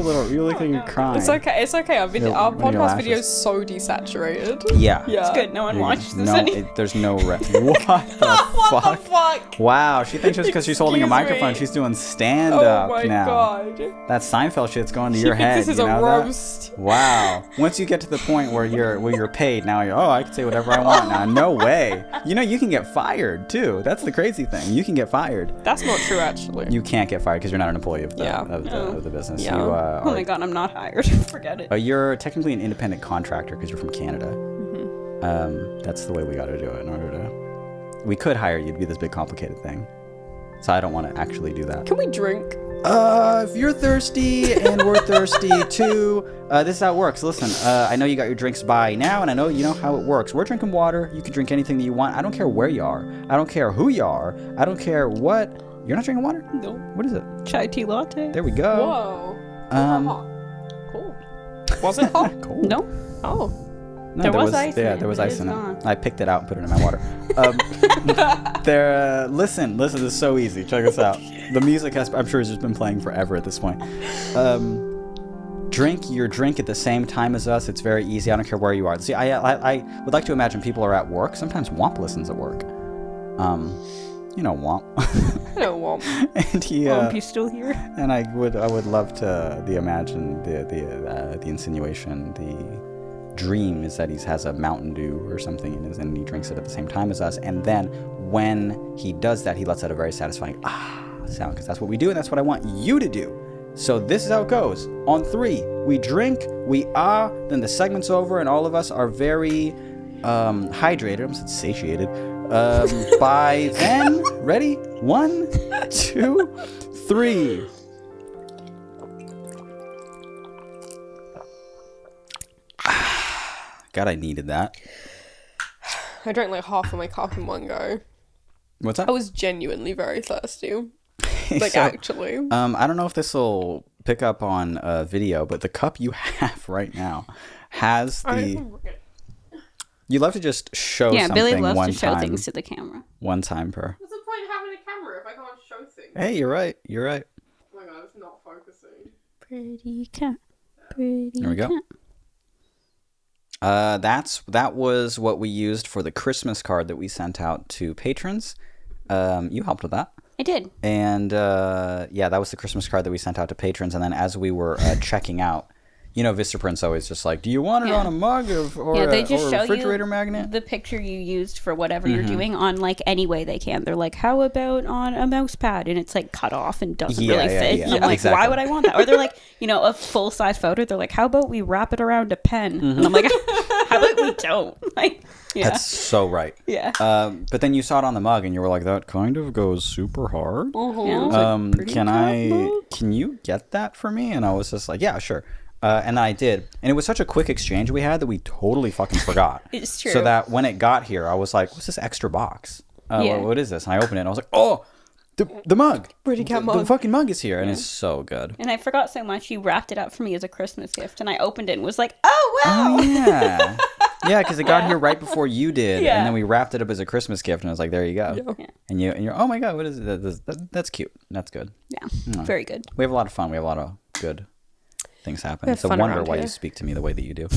C: like you're crying.
B: It's okay. It's okay. Our
C: Your
B: podcast
C: lashes.
B: video is so desaturated.
C: Yeah.
B: Yeah.
A: It's good. No one watches this anymore.
C: There's no what the
B: What
C: fuck?
B: the fuck?
C: Wow, she thinks just because she's holding a
B: Excuse
C: microphone,
B: me.
C: she's doing stand
B: Oh
C: up
B: my
C: now.
B: god.
C: That Seinfeld shit's going to
B: She
C: your
B: thinks
C: head.
B: this is
C: you
B: a
C: know that?
B: roast.
C: Wow. Once you get to the point where you're paid, now I can say whatever I want now. No way. You know you can get fired too. That's the crazy thing. You can get fired.
B: That's not true, actually.
C: You can't get fired because you're not an employee of the
B: Yeah.
C: of the business.
B: Yeah.
C: You,
A: Oh my god, I'm not hired. Forget it.
C: you're technically an independent contractor because you're from Canada. That's the way we got to do it in order to. We could hire you to be this big complicated thing. So I don't want to actually do that.
B: Can we drink?
C: If you're thirsty and we're thirsty too, this is how it works. Listen, I know you got your drinks by now, and I know you know how it works. We're drinking water. You can drink anything that you want. I don't care where you are. I don't care who you are. I don't care what. You're not drinking water?
A: No.
C: What is it?
A: Chai tea latte?
C: There we go.
B: Whoa. Cool. Was it hot?
C: Cool.
A: No.
B: Oh.
C: No,
A: There was ice in
C: Yeah,
A: it,
C: there was
A: but it
C: ice
A: is
C: in it.
A: gone.
C: I picked it out and put it in my water. Listen, this is so easy. Check this out. The music I'm sure has just been playing forever at this point. Drink your drink at the same time as us. It's very easy. I don't care where you are. See, I would like to imagine people are at work. Sometimes Womp listens at work. You know Womp.
B: No, Womp.
C: And he
A: He's still here.
C: and I would love to imagine the insinuation, dream is that he has a Mountain Dew or something in his, and he drinks it at the same time as us. And then when he does that, he lets out a very satisfying sound, because that's what we do, and that's what I want you to do. So this is how it goes. On 3, we drink, we then the segment's over, and all of us are very hydrated. I'm satiated. By then, ready? 1, 2, 3. God, I needed that.
B: I drank like half of my cup in one go.
C: What's that?
B: I was genuinely very thirsty. Like, so, actually.
C: I don't know if this will pick up on video, but the cup you have right now has the... You love to just show something one time.
A: Yeah, Billy loves to show things to the camera.
C: One time per.
B: What's the point of having a camera if I can't show things?
C: Hey, you're right. You're right.
B: Oh my god, it's not focusing.
A: Pretty cat. Pretty cat.
C: There we go. That was what we used for the Christmas card that we sent out to patrons. You helped with that.
A: I did.
C: And yeah, that was the Christmas card that we sent out to patrons. And then as we were checking out, you know, Vistaprint's always just like, do you want it on a mug or a refrigerator magnet?
A: The picture you used for whatever you're doing on like any way they can. They're like, how about on a mouse pad? And it's like cut off and doesn't really fit. Yeah. And I'm like, exactly. Why would I want that? Or they're like, you know, a full size photo. They're like, how about we wrap it around a pen? And I'm like, how about we don't? Like, yeah.
C: That's so right.
A: Yeah.
C: But then you saw it on the mug and you were like, that kind of goes super hard.
A: Like,
C: can you get that for me? And I was just like, yeah, sure. And I did. And it was such a quick exchange we had that we totally fucking forgot.
A: It's true.
C: So that when it got here, I was like, what's this extra box? What is this? And I opened it and I was like, oh, the mug.
B: Pretty cat mug.
C: The fucking mug is here. And it's so good.
A: And I forgot so much. You wrapped it up for me as a Christmas gift. And I opened it and was like, oh, wow.
C: Oh, yeah. Yeah, because it got here right before you did. Yeah. And then we wrapped it up as a Christmas gift. And I was like, there you go. Yeah. And you're, oh my God, what is it? That's cute. That's good.
A: Yeah. Very good.
C: We have a lot of fun. We have a lot of good things happen. It's a wonder why you speak to me the way that you do.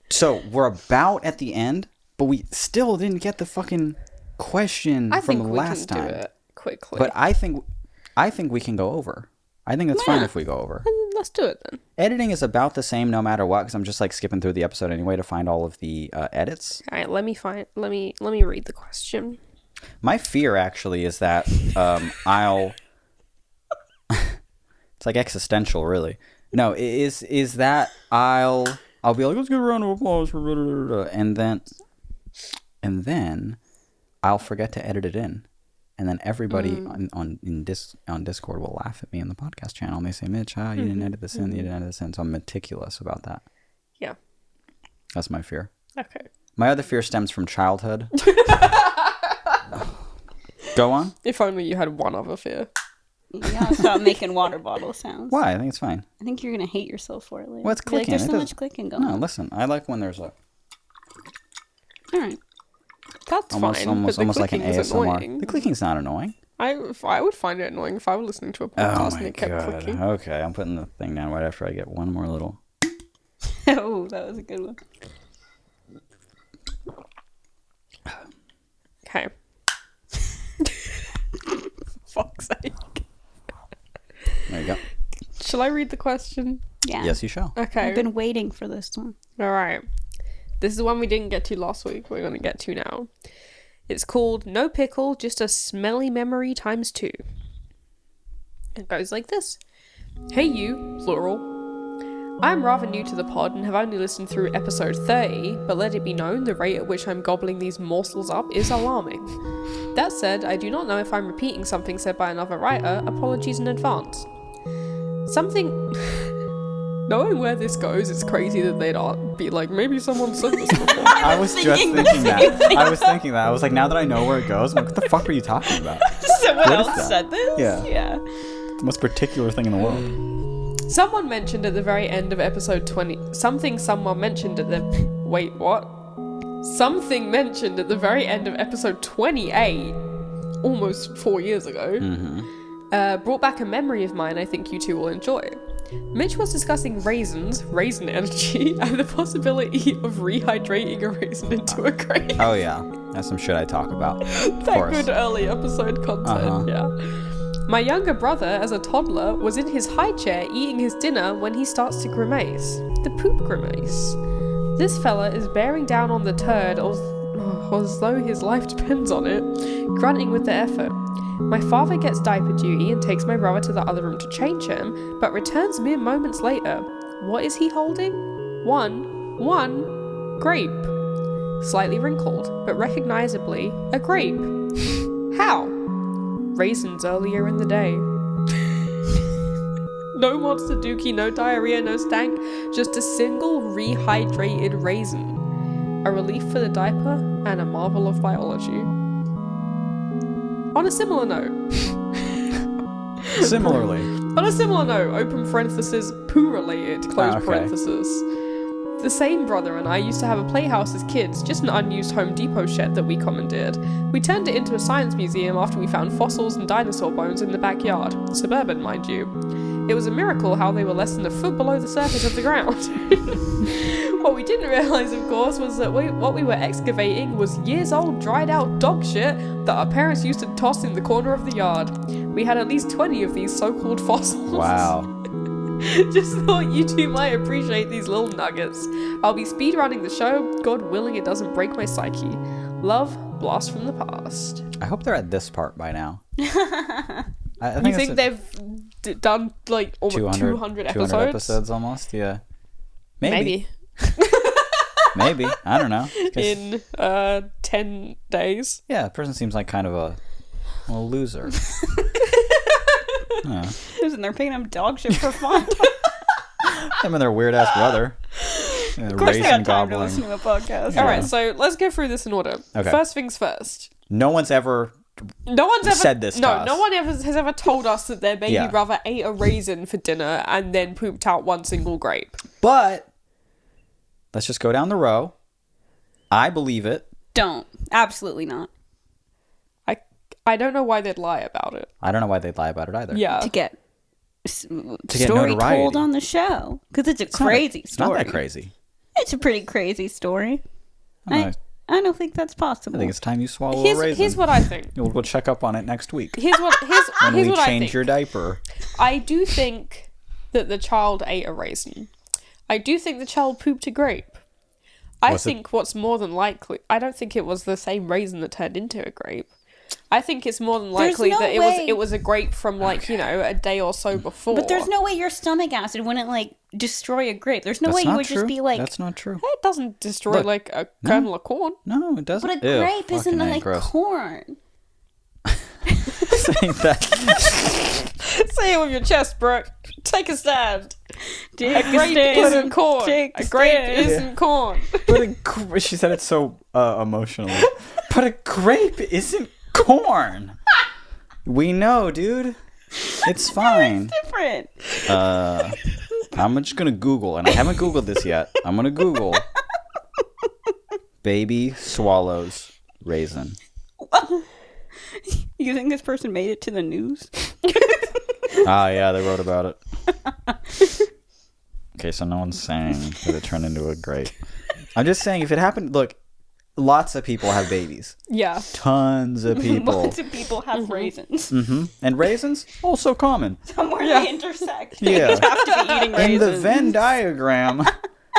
C: So we're about at the end, but we still didn't get the fucking question from last time. I think we can do it
B: quickly.
C: But I think we can go over. I think that's fine if we go over.
B: Let's do it then.
C: Editing is about the same no matter what, because I'm just like skipping through the episode anyway to find all of the edits.
B: All right, let me read the question.
C: My fear actually is that I'll. It's like existential, really. No, is that I'll be like, let's give a round of applause for blah, blah, blah, and then I'll forget to edit it in, and then everybody on Discord will laugh at me in the podcast channel, and they say, Mitch, you didn't edit this in, you didn't edit this in. So I'm meticulous about that.
B: Yeah,
C: that's my fear.
B: Okay.
C: My other fear stems from childhood. Go on.
B: If only you had one other fear.
A: Yeah, stop making water bottle sounds.
C: Why? I think it's fine.
A: I think you're gonna hate yourself for it later.
C: What's clicking?
A: Like, there's so much clicking going on.
C: No, listen. I like when there's a.
A: All right.
B: That's
C: almost like an ASMR. Annoying. The clicking's not annoying.
B: I would find it annoying if I were listening to a podcast and it kept clicking.
C: Okay, I'm putting the thing down right after I get one more little.
A: Oh, that was a good one.
B: Okay. Fuck's sake.
C: There you go.
B: Shall I read the question?
A: Yeah.
C: Yes, you shall.
B: Okay.
A: I've been waiting for this one.
B: All right. This is the one we didn't get to last week. We're going to get to now. It's called No Pickle, Just a Smelly Memory Times 2. It goes like this. Hey you, plural. I'm rather new to the pod and have only listened through episode 30, but let it be known the rate at which I'm gobbling these morsels up is alarming. That said, I do not know if I'm repeating something said by another writer. Apologies in advance. Knowing where this goes, it's crazy that they'd be like, maybe someone said this before.
C: I was just thinking that. I was like, now that I know where it goes, I'm like, what the fuck are you talking about?
A: Someone else said this?
C: Yeah. The most particular thing in the world.
B: Someone mentioned at the very end of episode 20... Something mentioned at the very end of episode 28, almost 4 years ago, brought back a memory of mine I think you two will enjoy. Mitch was discussing raisin energy, and the possibility of rehydrating a raisin into a grape.
C: Oh yeah, that's some shit I talk about.
B: That good early episode content, yeah. My younger brother, as a toddler, was in his high chair eating his dinner when he starts to grimace. The poop grimace. This fella is bearing down on the turd as though his life depends on it, grunting with the effort. My father gets diaper duty and takes my brother to the other room to change him, but returns mere moments later. What is he holding? One grape. Slightly wrinkled, but recognizably a grape. How? Raisins earlier in the day. No monster dookie, no diarrhea, no stank, just a single rehydrated raisin. A relief for the diaper and a marvel of biology. On a similar note.
C: Similarly.
B: On a similar note, open parenthesis, poo related, close parenthesis. The same brother and I used to have a playhouse as kids, just an unused Home Depot shed that we commandeered. We turned it into a science museum after we found fossils and dinosaur bones in the backyard. Suburban, mind you. It was a miracle how they were less than a foot below the surface of the ground. What we didn't realise, of course, was that what we were excavating was years old, dried out dog shit that our parents used to toss in the corner of the yard. We had at least 20 of these so-called fossils.
C: Wow.
B: Just thought you two might appreciate these little nuggets. I'll be speedrunning the show, God willing it doesn't break my psyche. Love, Blast from the Past.
C: I hope they're at this part by now. I
B: you think they've done like almost 200 episodes?
C: 200 episodes almost, yeah. Maybe. Maybe. I don't know.
B: In 10 days.
C: Yeah, the person seems like kind of a loser.
A: Listen, they're paying them dog shit for fun.
C: Them and their weird ass brother.
A: Of course they got time to listen to a podcast.
B: Yeah. Alright, so let's go through this in order.
C: Okay.
B: First things first.
C: No one's ever said this to us.
B: No one has ever told us that their baby brother ate a raisin for dinner and then pooped out one single grape.
C: But let's just go down the row. I believe it.
A: Don't. Absolutely not.
B: I don't know why they'd lie about it.
C: I don't know why they'd lie about it either.
B: Yeah.
A: To get
C: get
A: story
C: notoriety.
A: told on the show. Because it's a crazy story.
C: It's not that crazy.
A: It's a pretty crazy story. I don't think that's possible.
C: I think it's time you swallow a raisin.
B: Here's what I think.
C: We'll check up on it next week.
B: Here's what I think.
C: Change your diaper.
B: I do think that the child ate a raisin. I do think the child pooped a grape. I think what's more than likely... I don't think it was the same raisin that turned into a grape. I think it's more than likely that it was a grape from a day or so before.
A: But there's no way your stomach acid wouldn't destroy a grape. There's no way you would just be like...
C: That's not true.
B: It doesn't destroy a kernel of corn.
C: No, it doesn't.
A: But a grape isn't like corn.
C: Saying that.
B: Say it with your chest, Brooke. Take a stand.
A: A
B: grape isn't corn. A grape isn't corn.
C: But she said it so emotionally. But a grape isn't corn. We know, dude. It's fine.
A: It's different.
C: I'm just gonna Google, and I haven't Googled this yet. I'm gonna Google baby swallows raisin.
A: You think this person made it to the news?
C: Yeah, they wrote about it. Okay, so no one's saying that it turned into a grape. I'm just saying, if it happened, look, lots of people have babies.
B: Yeah.
C: Tons of people.
A: Lots of people have raisins.
C: Mm-hmm. And raisins, also common.
A: Somewhere they intersect.
C: Yeah.
A: They have to be eating raisins.
C: In the Venn diagram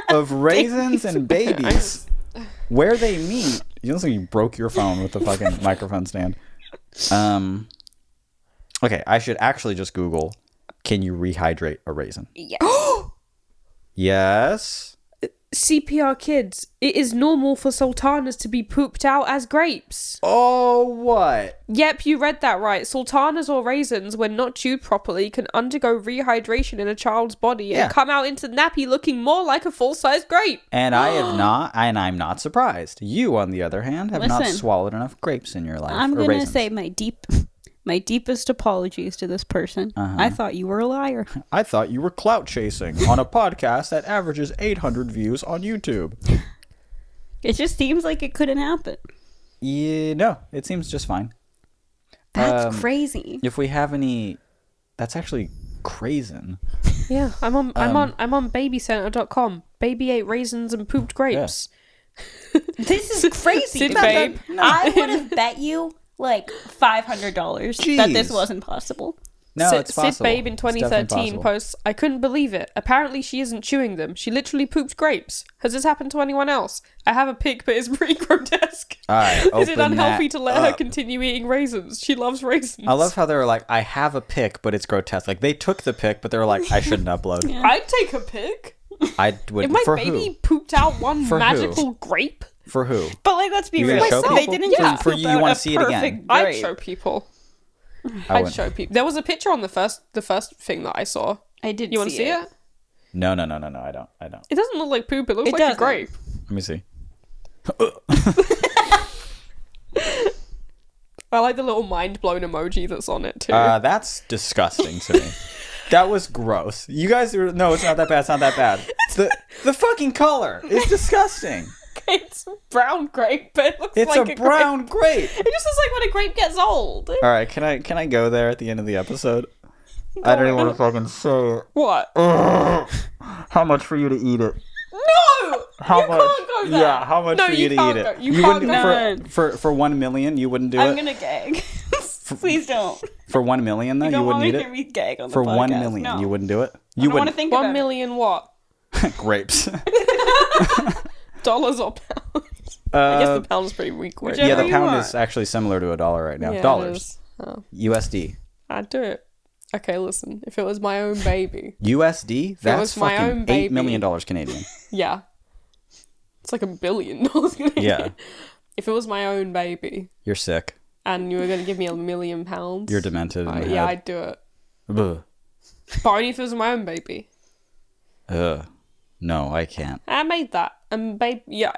C: of raisins and babies, where they meet, you don't think you broke your phone with the fucking microphone stand. Okay, I should actually just Google, can you rehydrate a raisin?
A: Yes.
C: Yes.
B: CPR kids, it is normal for sultanas to be pooped out as grapes.
C: Oh, what?
B: Yep, you read that right. Sultanas or raisins, when not chewed properly, can undergo rehydration in a child's body and come out into nappy looking more like a full-size grape.
C: And I'm not surprised. You, on the other hand, have not swallowed enough grapes in your life.
A: I'm going to say my deepest apologies to this person. I thought you were a liar.
C: I thought you were clout chasing on a podcast that averages 800 views on YouTube.
A: It just seems like it couldn't happen.
C: Yeah, no, it seems just fine.
A: That's crazy.
C: If we have any, that's actually crazy.
B: Yeah, I'm on babycenter.com. Baby ate raisins and pooped grapes.
A: Yeah. This is crazy.
B: Babe.
A: I would have bet you like $500 that this wasn't possible.
C: No, it's possible.
B: Sid Babe in 2013 posts, I couldn't believe it. Apparently she isn't chewing them. She literally pooped grapes. Has this happened to anyone else? I have a pig, but it's pretty grotesque.
C: Is
B: it unhealthy to let her continue eating raisins? She loves raisins.
C: I love how they were like, I have a pic, but it's grotesque. Like, they took the pic, but they were like, I shouldn't upload.
A: Yeah.
B: I'd take a pic.
C: I would.
B: If my
C: for
B: baby
C: who?
B: pooped out one
C: For
B: magical grape,
C: For who?
A: But like, let's be
C: You
A: real.
C: gonna show
A: They
C: people?
A: didn't just
C: For
A: poop
C: you
A: out
C: wanna
A: a
C: see it again?
A: perfect
B: I'd
A: grape.
B: show people.
C: I
B: I'd
C: wouldn't.
B: show people. There was a picture on the first thing that I saw.
A: I did.
B: You want to see it?
C: No, I don't.
B: It doesn't look like poop. It looks
A: It
B: like
A: doesn't.
B: a grape.
C: Let me see.
B: I like the little mind blown emoji that's on it too.
C: That's disgusting to me. That was gross. You guys are no, it's not that bad. It's not that bad. The fucking color is disgusting.
B: It's brown grape, but it looks
C: It's
B: like
C: a brown grape.
B: It just looks like when a grape gets old.
C: All right, can I go there at the end of the episode? I don't even want to fucking say it.
B: What?
C: How much for you to eat it?
B: No!
C: How
B: you
C: much?
B: can't go there.
C: Yeah, how much
B: No,
C: for you to
B: can't
C: eat
B: go.
C: it?
B: You can't
C: wouldn't
B: go.
C: for 1 million. You wouldn't do
A: I'm
C: it
A: gonna gag. Please don't.
C: for 1 million though.
A: You
C: You
A: don't want
C: wouldn't
A: to
C: eat
A: hear
C: it
A: me gag on the
C: for
A: podcast.
C: 1 million.
A: No.
C: You wouldn't do it.
A: I
C: You
A: don't want to
C: wouldn't.
A: think
B: 1
A: about
B: million what?
C: Grapes.
B: Dollars or pounds? I guess the pound's pretty weak right
A: Whichever
C: Yeah,
B: now.
C: the
A: you
C: pound
A: want.
C: is actually similar to $1 right now.
B: Yeah, it
C: Dollars.
B: is. Oh,
C: USD.
B: I'd do it. Okay, listen. If it was my own baby.
C: USD?
B: was
C: That's
B: my
C: fucking
B: own
C: $8
B: baby.
C: million Canadian.
B: Yeah. It's like $1 billion.
C: Yeah.
B: If it was my own baby
C: You're sick.
B: and you were going to give me £1 million.
C: You're demented in the
B: Yeah,
C: head.
B: I'd do it.
C: Ugh.
B: But only if it was my own baby.
C: Ugh. No, I can't.
B: I made that. And babe, yeah,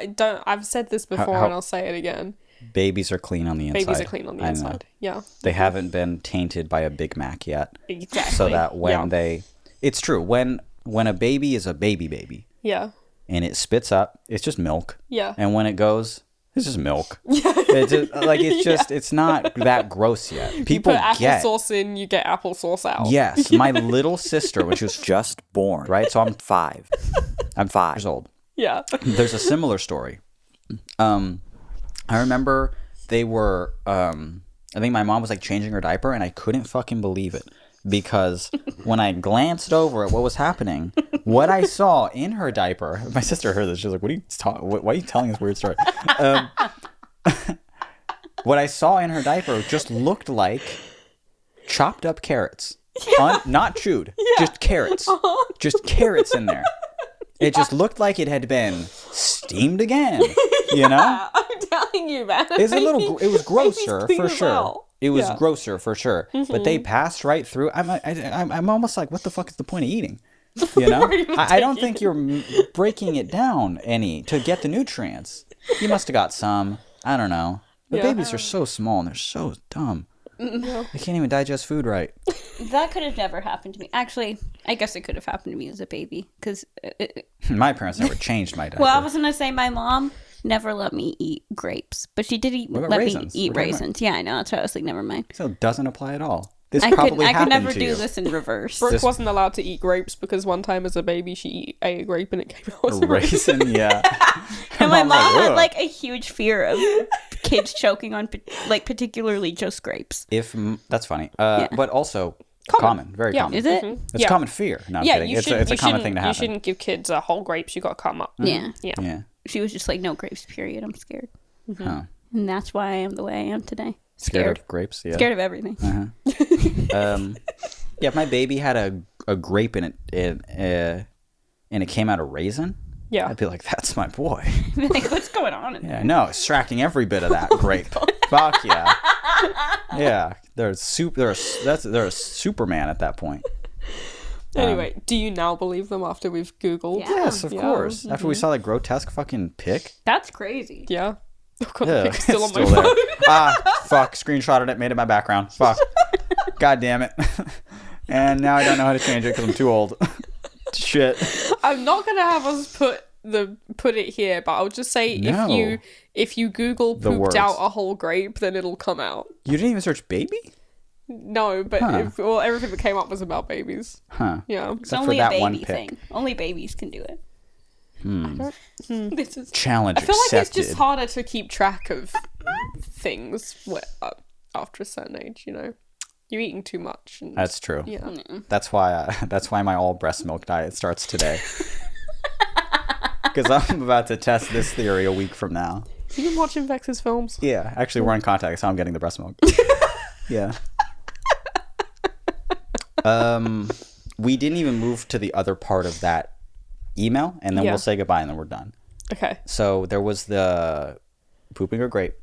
B: I've said this before
C: how-
B: and I'll say it again.
C: Babies are clean on the inside.
B: Babies are clean on the
C: I know.
B: inside. Yeah.
C: They haven't been tainted by a Big Mac yet.
B: Exactly.
C: So that when
B: yeah.
C: they... It's true. When a baby is a baby
B: Yeah.
C: and it spits up, it's just milk.
B: Yeah.
C: And when it goes, it's just milk. It's just, like, it's just, it's not that gross yet. People
B: you put
C: get...
B: applesauce in, you get applesauce out.
C: Yes, my little sister, when she was just born, right? So I'm 5. I'm 5 years old.
B: Yeah.
C: There's a similar story. I remember they were, I think my mom was like changing her diaper and I couldn't fucking believe it because when I glanced over at what was happening, what I saw in her diaper, my sister heard this. She was like, why are you telling this weird story? What I saw in her diaper just looked like chopped up carrots. Not chewed, just carrots. Just carrots in there. It just looked like it had been steamed again, you know?
B: I'm telling you, man.
C: It was grosser
B: clean
C: for
B: as
C: sure.
B: well.
C: It was
B: Yeah.
C: grosser for sure. But they passed right through. I'm almost like, what the fuck is the point of eating? You know? I don't think you're breaking it down any to get the nutrients. You must have got some. I don't know. The
B: Yeah.
C: babies are so small and they're so dumb. They can't even digest food right.
A: That could have never happened to me. Actually, I guess it could have happened to me as a baby. Because,
C: My parents never changed my diaper.
A: well, I was going to say my mom never let me eat grapes. But she did
C: What about
A: let
C: raisins?
A: me eat
C: We're talking
A: raisins. Yeah, I know. That's why I was like, never mind.
C: So it doesn't apply at all. This
A: I
C: probably
A: could
C: happened
A: never
C: to
A: do
C: you.
A: this in reverse.
B: Brooke wasn't allowed to eat grapes because one time as a baby she ate a grape and it came out as
C: A raisin, yeah.
A: And my
C: Mom's
A: mom had
C: "Ugh."
A: like a huge fear of kids choking on like particularly just grapes.
C: That's funny. But also common. Very
B: Yeah.
C: common.
A: Is it?
C: It's
B: Yeah.
C: a common fear. No, I'm
B: Yeah,
C: kidding.
B: you
C: It's
B: shouldn't.
C: a common thing to
B: You
C: happen.
B: shouldn't give kids whole grapes. You got to come up.
A: Yeah.
B: Yeah.
C: Yeah.
A: She was just like, no grapes, period. I'm scared.
C: Huh.
A: And that's why I am the way I am today.
C: Scared of grapes? Yeah.
A: Scared of everything.
C: Yeah, if my baby had a grape in it and it came out a raisin,
B: Yeah.
C: I'd be like, that's my boy.
A: Like, what's going on in there?
C: Yeah, no, extracting every bit of that grape. Fuck yeah. Yeah, they're a Superman at that point.
B: Anyway, do you now believe them after we've Googled?
A: Yeah.
C: Yes, of
B: Yeah.
C: course. After we saw that grotesque fucking pic.
A: That's crazy.
B: Yeah. I've got the
C: Ugh,
B: pic still on
C: it's
B: my
C: still
B: phone.
C: there. Fuck. Screenshotted it, made it my background. Fuck. God damn it. And now I don't know how to change it because I'm too old. Shit.
B: I'm not gonna have us put it here, but I'll just say
C: No.
B: if you Google
C: The
B: pooped
C: words.
B: out a whole grape, then it'll come out.
C: You didn't even search baby?
B: No, but
C: Huh.
B: everything that came up was about babies.
C: Huh.
B: Yeah.
A: It's
C: Except
A: only
C: for that
A: a
C: one
A: baby
C: pic.
A: thing. Only babies can do it. This is
C: Challenge
B: I feel like
C: accepted.
B: it's just harder to keep track of things. after a certain age, you know. You're eating too much. And,
C: That's true.
B: Yeah.
C: That's why my all breast milk diet starts today. Because I'm about to test this theory a week from now.
B: You been watching Vex's films?
C: Yeah, actually, we're in contact, so I'm getting the breast milk. Yeah. We didn't even move to the other part of that email, and then we'll say goodbye, and then we're done.
B: Okay.
C: So there was the pooping or grape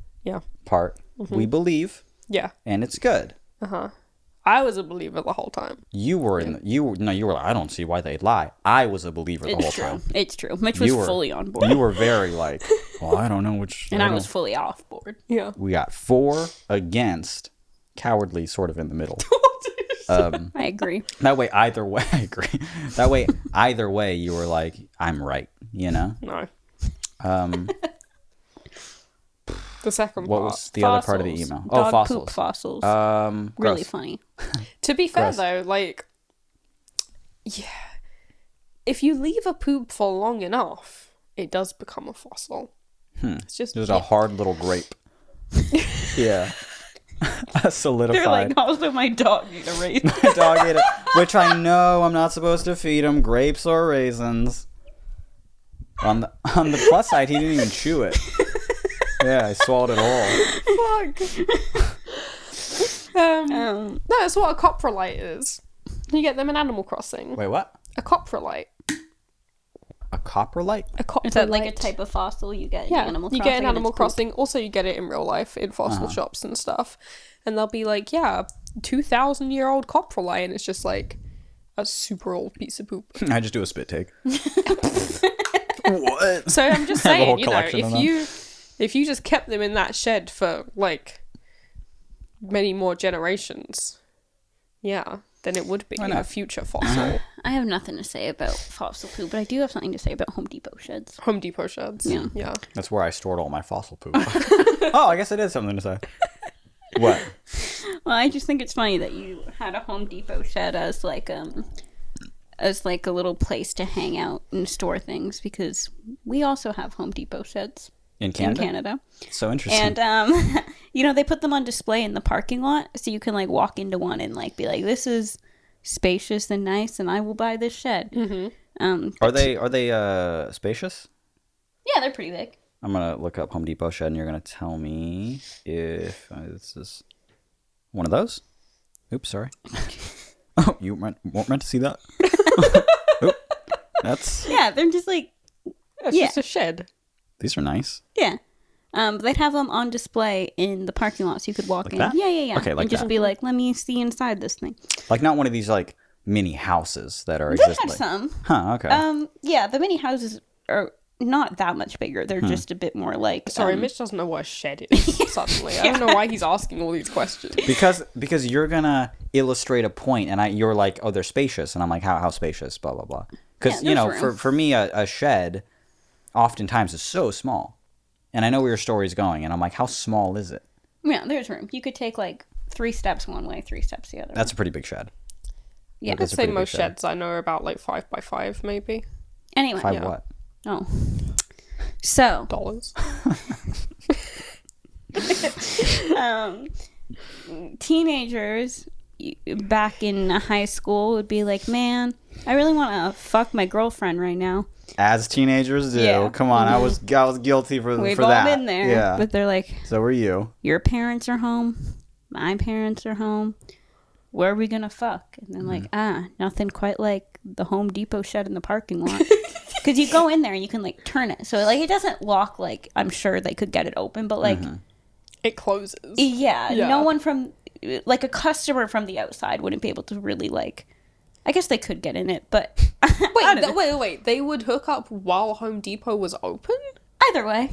C: part. We believe.
B: Yeah.
C: And it's good.
B: I was a believer the whole time.
C: You were like, I don't see why they'd lie. I was a believer the whole time.
A: It's true. Mitch was fully on board.
C: You were very like, well, I don't know which.
A: And I was fully off board.
B: Yeah.
C: We got 4 against, cowardly sort of in the middle.
A: I agree.
C: That way, either way, I agree. That way, either way, you were like, I'm right, you know?
B: No. The second part.
C: What was the other part of the email?
A: Dog
C: fossils.
A: Poop fossils.
C: Really
A: Really funny.
B: To be fair, though, like, yeah, if you leave a poop for long enough, it does become a fossil. It's just
C: It was a hard little grape. Yeah. Solidified.
A: They're like, also my dog ate a raisin.
C: My dog ate it, which I know I'm not supposed to feed him grapes or raisins. On the plus side, he didn't even chew it. Yeah, I swallowed it all.
B: Fuck. No, that's what a coprolite is. You get them in Animal Crossing.
C: Wait, what?
B: A coprolite.
C: A coprolite?
B: A coprolite.
A: Is that like a type of fossil you get in Animal Crossing?
B: You get in Animal Crossing. Also, you get it in real life in fossil shops and stuff. And they'll be like, 2,000-year-old coprolite. And it's just like a super old piece of poop.
C: I just do a spit take. What?
B: So I'm just saying, you know,
C: collection of them.
B: if you just kept them in that shed for like many more generations, then it would be a future fossil.
A: I have nothing to say about fossil poop, but I do have something to say about Home Depot sheds.
B: Home Depot sheds. Yeah.
C: That's where I stored all my fossil poop. Oh, I guess it is something to say. What?
A: Well, I just think it's funny that you had a Home Depot shed as like a little place to hang out and store things, because we also have Home Depot sheds
C: In Canada? So interesting.
A: And they put them on display in the parking lot, so you can like walk into one and like be like, this is spacious and nice, and I will buy this shed.
C: Are they spacious?
A: Yeah, they're pretty big.
C: I'm gonna look up Home Depot shed, and you're gonna tell me if this is one of those. Oops, sorry. Oh, you weren't meant to see that. Oop, that's.
A: Yeah, they're just like.
B: It's just a shed.
C: These are nice.
A: Yeah. They'd have them on display in the parking lot, so you could walk
C: like
A: in.
C: That?
A: Yeah.
C: Okay, like
A: and just
C: that.
A: be like, let me see inside this thing.
C: Like not one of these like mini houses that are
A: They
C: existing.
A: have some.
C: Huh. Okay.
A: Yeah, the mini houses are not that much bigger. They're just a bit more like.
B: Sorry, Mitch doesn't know what a shed is. Suddenly, I don't know why he's asking all these questions.
C: Because you're gonna illustrate a point, and you're like, oh, they're spacious, and I'm like, how spacious? Blah blah blah. Because for me, a shed, oftentimes is so small, and I know where your story's going, and I'm like, how small is it?
A: Yeah, there's room. You could take like 3 steps one way, 3 steps the other.
C: That's a pretty big shed.
A: Yeah,
B: I'd say most sheds I know are about like 5x5 maybe.
A: Anyway.
C: 5 what?
A: Oh. So.
B: Dollars.
A: Teenagers back in high school would be like, man, I really want to fuck my girlfriend right now.
C: As teenagers do.
A: Yeah.
C: Come on, I was guilty for
A: We've
C: for
A: all
C: that.
A: been there.
C: Yeah.
A: But they're like,
C: So were you.
A: your parents are home, my parents are home. Where are we gonna fuck? And then like, nothing quite like the Home Depot shed in the parking lot. Because you go in there and you can like turn it, so like it doesn't lock. Like I'm sure they could get it open, but like
B: It closes.
A: yeah, no one from like a customer from the outside wouldn't be able to really like. I guess they could get in it, but
B: Wait. They would hook up while Home Depot was open?
A: either way,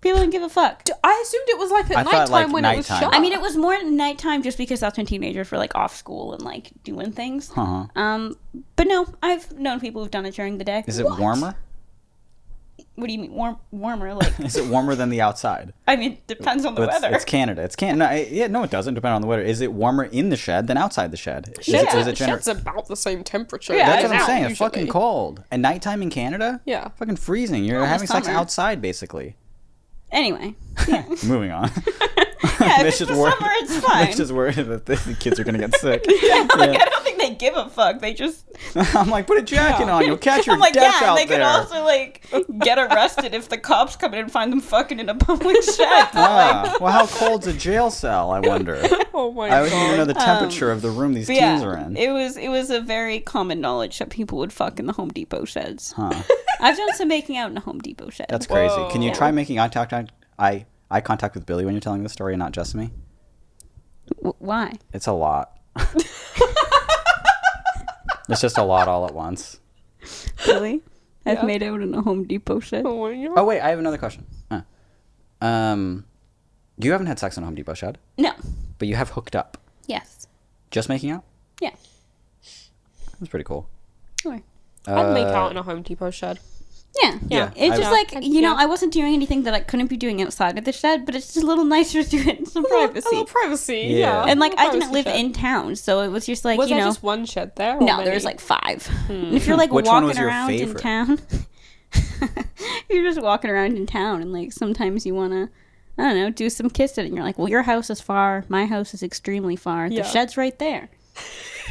A: people didn't give a fuck.
B: I assumed it was like at
C: I thought,
B: nighttime
C: like,
B: when
C: nighttime.
B: it was shut.
A: I mean, it was more nighttime just because that's when teenagers were like off school and like doing things. But no, I've known people who've done it during the day.
C: Is it warmer?
A: What do you mean warmer? Like,
C: Is it warmer than the outside?
A: I mean, depends on the weather.
C: It's Canada. It's Canada. No, it doesn't depend on the weather. Is it warmer in the shed than outside the shed?
B: Shed's about the same temperature.
A: Yeah,
C: That's what I'm
B: now,
C: saying. It's
B: usually.
C: fucking cold. At nighttime in Canada?
B: Yeah.
C: Fucking freezing. You're
A: it's
C: having sex
A: summer.
C: outside, basically.
A: Anyway,
C: Moving on.
A: Yeah,
C: Mitch
A: if
C: is
A: it's the summer, it's fine.
C: Mitch is worried that the kids are gonna get sick.
A: I don't think they give a fuck. They just.
C: I'm like, put a jacket on. You'll catch your
A: I'm like,
C: death
A: yeah,
C: out
A: and they
C: there.
A: could also like get arrested if the cops come in and find them fucking in a public shed.
C: Well, how cold's a jail cell? I wonder.
B: Oh my
C: I wouldn't even know
B: god.
C: the temperature of the room these
A: But
C: teens are in.
A: it was a very common knowledge that people would fuck in the Home Depot sheds.
C: Huh.
A: I've done some making out in a Home Depot shed.
C: That's crazy.
B: Whoa.
C: Can you try making eye contact with Billy when you're telling the story and not just me?
A: Why?
C: It's a lot. It's just a lot all at once.
A: Really? I've
B: Yeah.
A: made out in a Home Depot shed.
B: Oh my god.
C: Oh wait, I have another question. You haven't had sex in a Home Depot shed,
A: No.
C: but you have hooked up.
A: Yes.
C: Just making out?
A: Yeah.
C: That's pretty cool.
A: Sure.
B: I'd make out in a Home Depot shed.
A: Yeah.
C: Yeah,
A: It's
C: I-
A: just like, you know,
B: Yeah.
A: I wasn't doing anything that I couldn't be doing outside of the shed, but it's just a little nicer to do it in some privacy.
B: A little privacy.
C: Yeah.
B: Yeah.
A: And like,
B: A little
A: I didn't
B: privacy
A: live
B: shed.
A: in town, so it was just like,
B: Was
A: you
B: there
A: know.
B: just one shed there? or
A: No,
B: many?
A: there's like 5. And if you're like
C: Which one
A: walking
C: was your
A: around in
C: favorite?
A: town, you're just walking around in town, and like sometimes you want to, I don't know, do some kissing, and you're like, well, your house is far, my house is extremely far,
B: Yeah.
A: the shed's right there.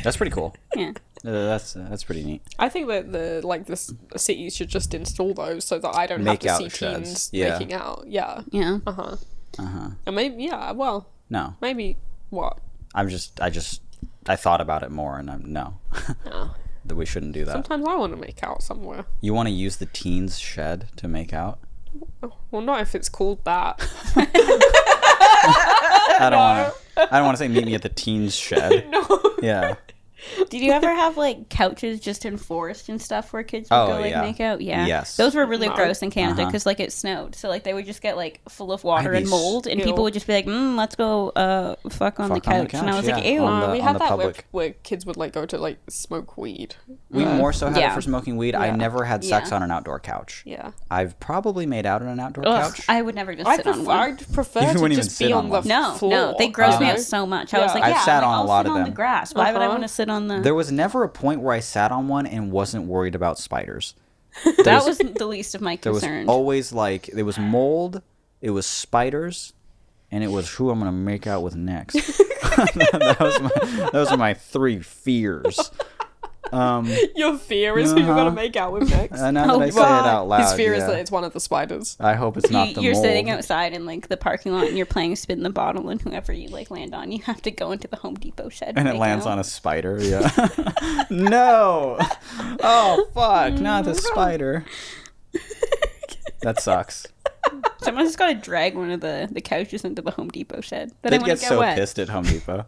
C: That's pretty cool.
A: Yeah.
C: That's pretty neat.
B: I think that the cities should just install those so that I don't
C: Make
B: have to
C: out
B: see
C: sheds.
B: teens
C: Yeah.
B: making out. Yeah.
A: Yeah.
B: And maybe well,
C: No,
B: maybe what?
C: I thought about it more, and no,
B: No.
C: that we shouldn't do that.
B: Sometimes I want to make out somewhere.
C: You want to use the teens' shed to make out?
B: Well, not if it's called that.
C: I don't want to say meet me at the teens' shed.
B: No.
C: Yeah.
A: Did you ever have like couches just in forest and stuff where kids would
C: Oh,
A: go like
C: yeah.
A: make out? Yeah.
C: Yes.
A: Those were really
B: No.
A: gross in Canada
C: Uh-huh.
A: because like it snowed, so like they would just get like full of water
C: I'd be
A: and mold, and
B: Ew.
A: people would just be like, "Let's go fuck on the
C: Fuck on the
A: couch," and I
C: couch,
A: was like,
C: yeah.
A: "Ew."
C: On the-
B: we had
C: the
B: that
C: public.
B: where kids would like go to like smoke weed.
C: We more so had
A: yeah.
C: it for smoking weed. I
B: Yeah.
C: never had sex
A: Yeah.
C: on an outdoor couch.
B: Yeah.
C: I've probably made out on an outdoor
A: Ugh,
C: couch.
A: I would never just
B: I
A: sit on one.
B: I'd prefer
C: You
B: to
C: wouldn't even
B: just
C: sit
B: be
C: on
B: on the
C: one.
A: No,
B: floor.
A: no, they gross me
B: you
A: out
B: know?
A: so much. I was
B: Yeah.
A: like,
C: I've
A: yeah,
C: sat
A: I'm
C: on a
A: I'll
C: lot
A: sit
C: of
A: on
C: them.
A: the grass. Why would I
B: Uh-huh.
A: want to sit on the?
C: There was never a point where I sat on one and wasn't worried about spiders.
A: That was the least of my
C: There was
A: concerns.
C: always like there was mold, it was spiders, and it was who I'm gonna make out with next. Those are my 3 fears.
B: Your fear is who you're gonna make out with next.
C: Now that
A: Oh,
C: I say it
A: God.
C: out loud,
B: His fear is
C: yeah.
B: that it's one of the spiders.
C: I hope it's not the
A: You're
C: mold.
A: sitting outside in like the parking lot and you're playing spin the bottle, and whoever you like land on, you have to go into the Home Depot shed
C: And it lands on a spider. Yeah. No. Oh fuck! Not the spider. That sucks.
A: Someone's just got to drag one of the couches into the Home Depot shed. Then I
C: They'd
A: want to
C: get
A: get
C: so
A: wet.
C: pissed at Home Depot.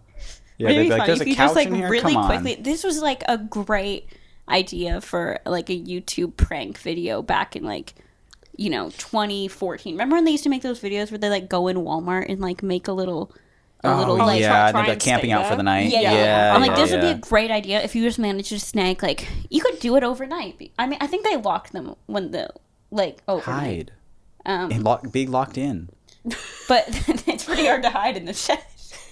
C: Yeah,
A: It'd
C: they'd
A: be
C: be like,
A: funny
C: "There's
A: if
C: a
A: you
C: couch
A: just like
C: in here.
A: really
C: Come on."
A: quickly. This was like a great idea for like a YouTube prank video back in like 2014. Remember when they used to make those videos where they like go in Walmart and like make a little
C: Oh
A: like
C: yeah,
B: try
C: they'd be
B: and
C: camping
B: stay
C: out for
B: there.
C: the night.
A: yeah. I'm like, this would be
C: yeah.
A: a great idea if you just managed to snag like you could do it overnight. I mean, I think they locked them when the like overnight.
C: Hide. And be locked in.
A: But it's pretty hard to hide in the shed.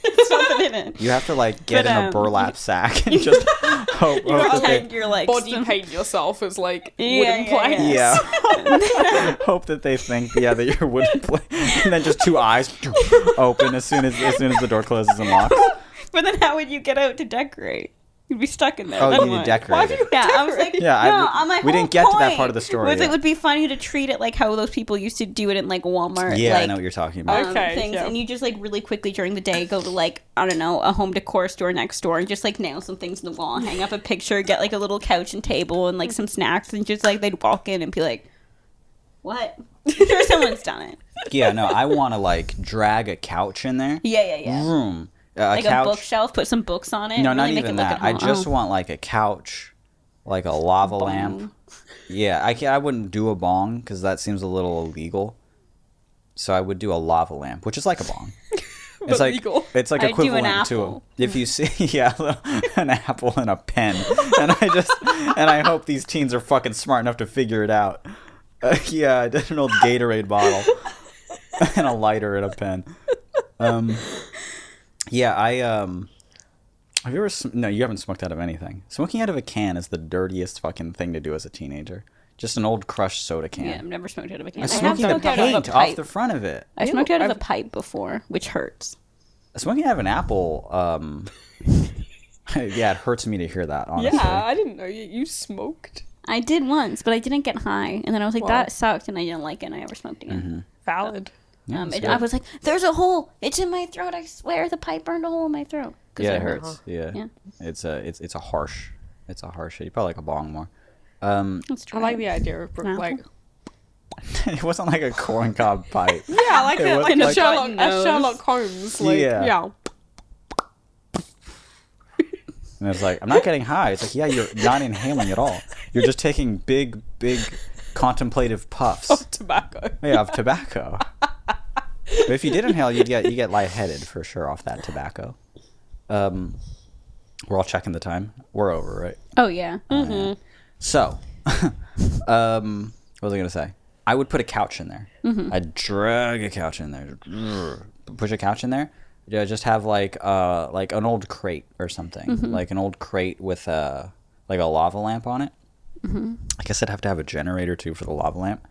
A: There's nothing in it.
C: You have to like get
A: But,
C: in a burlap sack and just hope that
A: Pretend
C: they,
A: you're like
B: Body
A: some-
B: paint yourself as like
A: Yeah,
B: wooden
A: yeah,
B: planks.
C: yeah. Hope that they think that you're wooden plate, and then just 2 eyes open as soon as the door closes and locks.
A: But then how would you get out to decorate? You'd be stuck in there.
C: Oh,
A: Then
C: you need
A: what?
C: to decorate it.
A: Yeah, I was like,
C: Yeah,
A: my
C: we
A: whole
C: didn't get to that
A: point
C: part of the story
A: Was
C: yet.
A: it would be funny to treat it like how those people used to do it in like Walmart.
C: Yeah,
A: like,
C: I know what you're talking about.
B: Okay,
A: things,
B: yeah.
A: and you just like really quickly during the day go to like I don't know a home decor store next door and just like nail some things in the wall, hang up a picture, get like a little couch and table and like some snacks, and just like they'd walk in and be like, "What?" I'm sure someone's done it.
C: Yeah, no, I want to like drag a couch in there.
A: Yeah.
C: Room. A
A: Like
C: couch.
A: a bookshelf, put some books on it.
C: No,
A: really
C: not
A: make
C: even
A: it look
C: that.
A: at
C: I
A: home.
C: just
A: Oh.
C: want like a couch, like a lava lamp. Yeah, I wouldn't do a bong because that seems a little illegal. So I would do a lava lamp, which is like a bong. It's like
B: legal.
C: it's like
A: I'd do an
C: equivalent to
A: apple.
C: if you see an apple and a pen, and I hope these teens are fucking smart enough to figure it out. Yeah, I did an old Gatorade bottle and a lighter and a pen. Yeah, have you ever? No, you haven't smoked out of anything. Smoking out of a can is the dirtiest fucking thing to do as a teenager. Just an old crushed soda can.
A: Yeah, I've never smoked out of a can.
C: I'm
A: I have
C: smoking the
A: smoked out of a
C: paint
A: pipe.
C: off the front of it.
A: I smoked out of a pipe before, which hurts.
C: Smoking out of an apple, yeah, it hurts me to hear that, honestly.
B: Yeah, I didn't know you smoked.
A: I did once, but I didn't get high. And then I was like,
B: Wow.
A: that sucked, and I didn't like it, and I never smoked again.
B: Valid.
C: Yeah, it's
A: I
C: good.
A: was like, there's a hole. It's in my throat. I swear the pipe burned a hole in my throat. 'Cause
C: Yeah, it hurts. Yeah.
A: Yeah.
C: It's a harsh you probably like a bong more.
A: Let's
B: I
A: try
B: like
A: it.
B: the idea of
A: An
B: like
C: It wasn't like a corncob pipe.
B: yeah, like
C: It
B: a,
C: was
B: like
C: like-
B: a Sherlock,
A: Button nose.
B: Sherlock Holmes. Like, yeah.
C: And it's like, I'm not getting high. It's like, yeah, you're not inhaling at all. You're just taking big contemplative puffs.
B: Of tobacco.
C: Yeah, of tobacco. But if you did inhale, you get lightheaded for sure off that tobacco. We're all checking the time. We're over, right?
A: Oh, yeah.
C: So, what was I gonna say? I would put a couch in there. I'd drag a couch in there. Push a couch in there. Yeah, just have like an old crate or something, like an old crate with like a lava lamp on it. I guess I'd have to have a generator too for the lava lamp,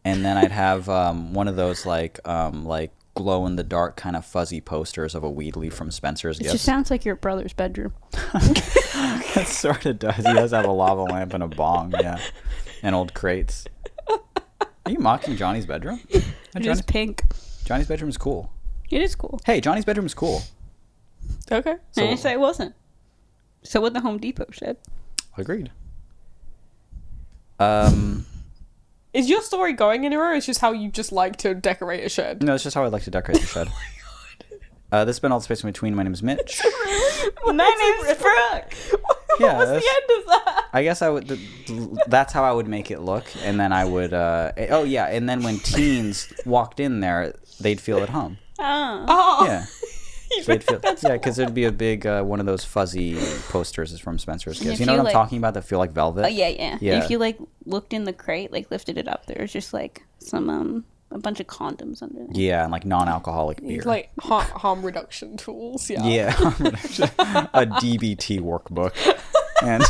C: and then I'd have one of those like glow in the dark kind of fuzzy posters of a weed leaf from Spencer's
A: It
C: Gifts.
A: just sounds like your brother's bedroom.
C: It sort of does. He does have a lava lamp and a bong, yeah, and old crates. Are you mocking Johnny's bedroom?
A: It is pink.
C: Johnny's bedroom is cool.
A: It is cool.
C: Hey, Johnny's bedroom is cool.
B: Okay.
A: I didn't say it wasn't. So what the Home Depot said.
C: Agreed.
B: Is your story going anywhere? Or it's just how you just like to decorate a shed.
C: No, it's just how I like to decorate the shed. This has been All the Space in Between. My name is Mitch.
A: My name's Brooke.
C: Yeah,
B: What's the end of that?
C: I guess I would. That's how I would make it look, and then I would. Oh yeah, and then when teens walked in there, they'd feel at home.
A: Oh.
B: Oh.
C: Yeah. So they'd feel, yeah, because it'd be a big one of those fuzzy posters is from Spencer's Gifts.
A: if
C: You know
A: you,
C: what I'm
A: like-
C: talking about? That feel like velvet.
A: Oh, yeah.
C: Yeah.
A: If you, like, looked in the crate, like, lifted it up, there's just, like, some, a bunch of condoms under there.
C: Yeah, and like non-alcoholic beer.
B: Like harm reduction tools. Yeah.
C: Yeah, a DBT workbook, and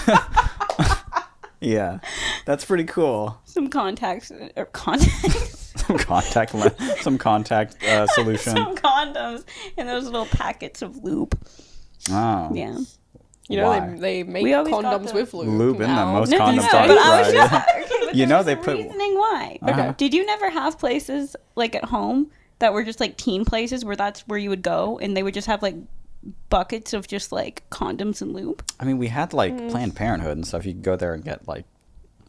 C: yeah, that's pretty cool.
A: Some contacts, or contacts.
C: Some contact solution.
A: Some condoms and those little packets of lube.
C: Oh,
A: Yeah.
B: You know
C: Why?
B: they make
A: We always got
B: condoms
A: the-
B: with lube.
C: Lube in them.
B: now.
C: Most
A: No,
C: condoms
A: no,
C: don't.
A: but I was
C: Right.
A: just, okay, but
C: You know
A: there's
C: they
A: a
C: put-
A: reasoning why.
C: Uh-huh.
A: Did you never have places like at home that were just like teen places where that's where you would go and they would just have like buckets of just like condoms and lube?
C: I mean, we had like Planned Parenthood and stuff. You could go there and get like.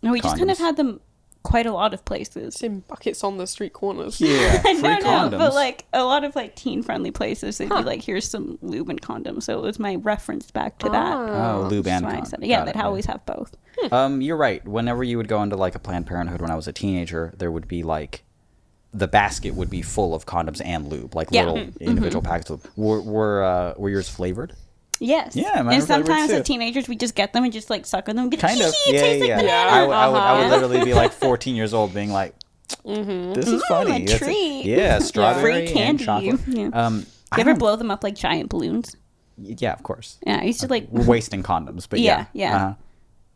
A: No, we just kind of
C: Condoms.
A: had them quite a lot of places.
B: It's in buckets on the street corners.
C: Yeah, free
A: No,
C: condoms.
A: but like a lot of like teen friendly places, they'd be like, "Here's some lube and condoms." So it was my reference back to that.
C: Oh, lube
A: That's
C: and
A: why I
C: condom.
A: said it. Yeah,
C: Got
A: they'd
C: it,
A: always have both.
C: You're right. Whenever you would go into like a Planned Parenthood when I was a teenager, there would be like the basket would be full of condoms and lube, like
A: Yeah.
C: little individual packets of lube. Were yours flavored?
A: Yes.
C: Yeah, mine
A: and
C: were flavored
A: sometimes
C: too.
A: as teenagers, we just get them and just like suck on them. And get,
C: Kind of.
A: It
C: Yeah,
A: tastes
C: yeah.
A: like
B: Yeah.
A: banana.
C: I would literally be like 14 years old, being like, "This is funny.
A: a
C: That's
A: treat.
C: Yeah, strawberry
A: Free candy.
C: and chocolate."
A: Yeah.
C: I
A: You ever
C: don't-
A: blow them up like giant balloons?
C: Yeah, of course.
A: Yeah, I used to like.
C: We're wasting condoms, but yeah,
A: Yeah,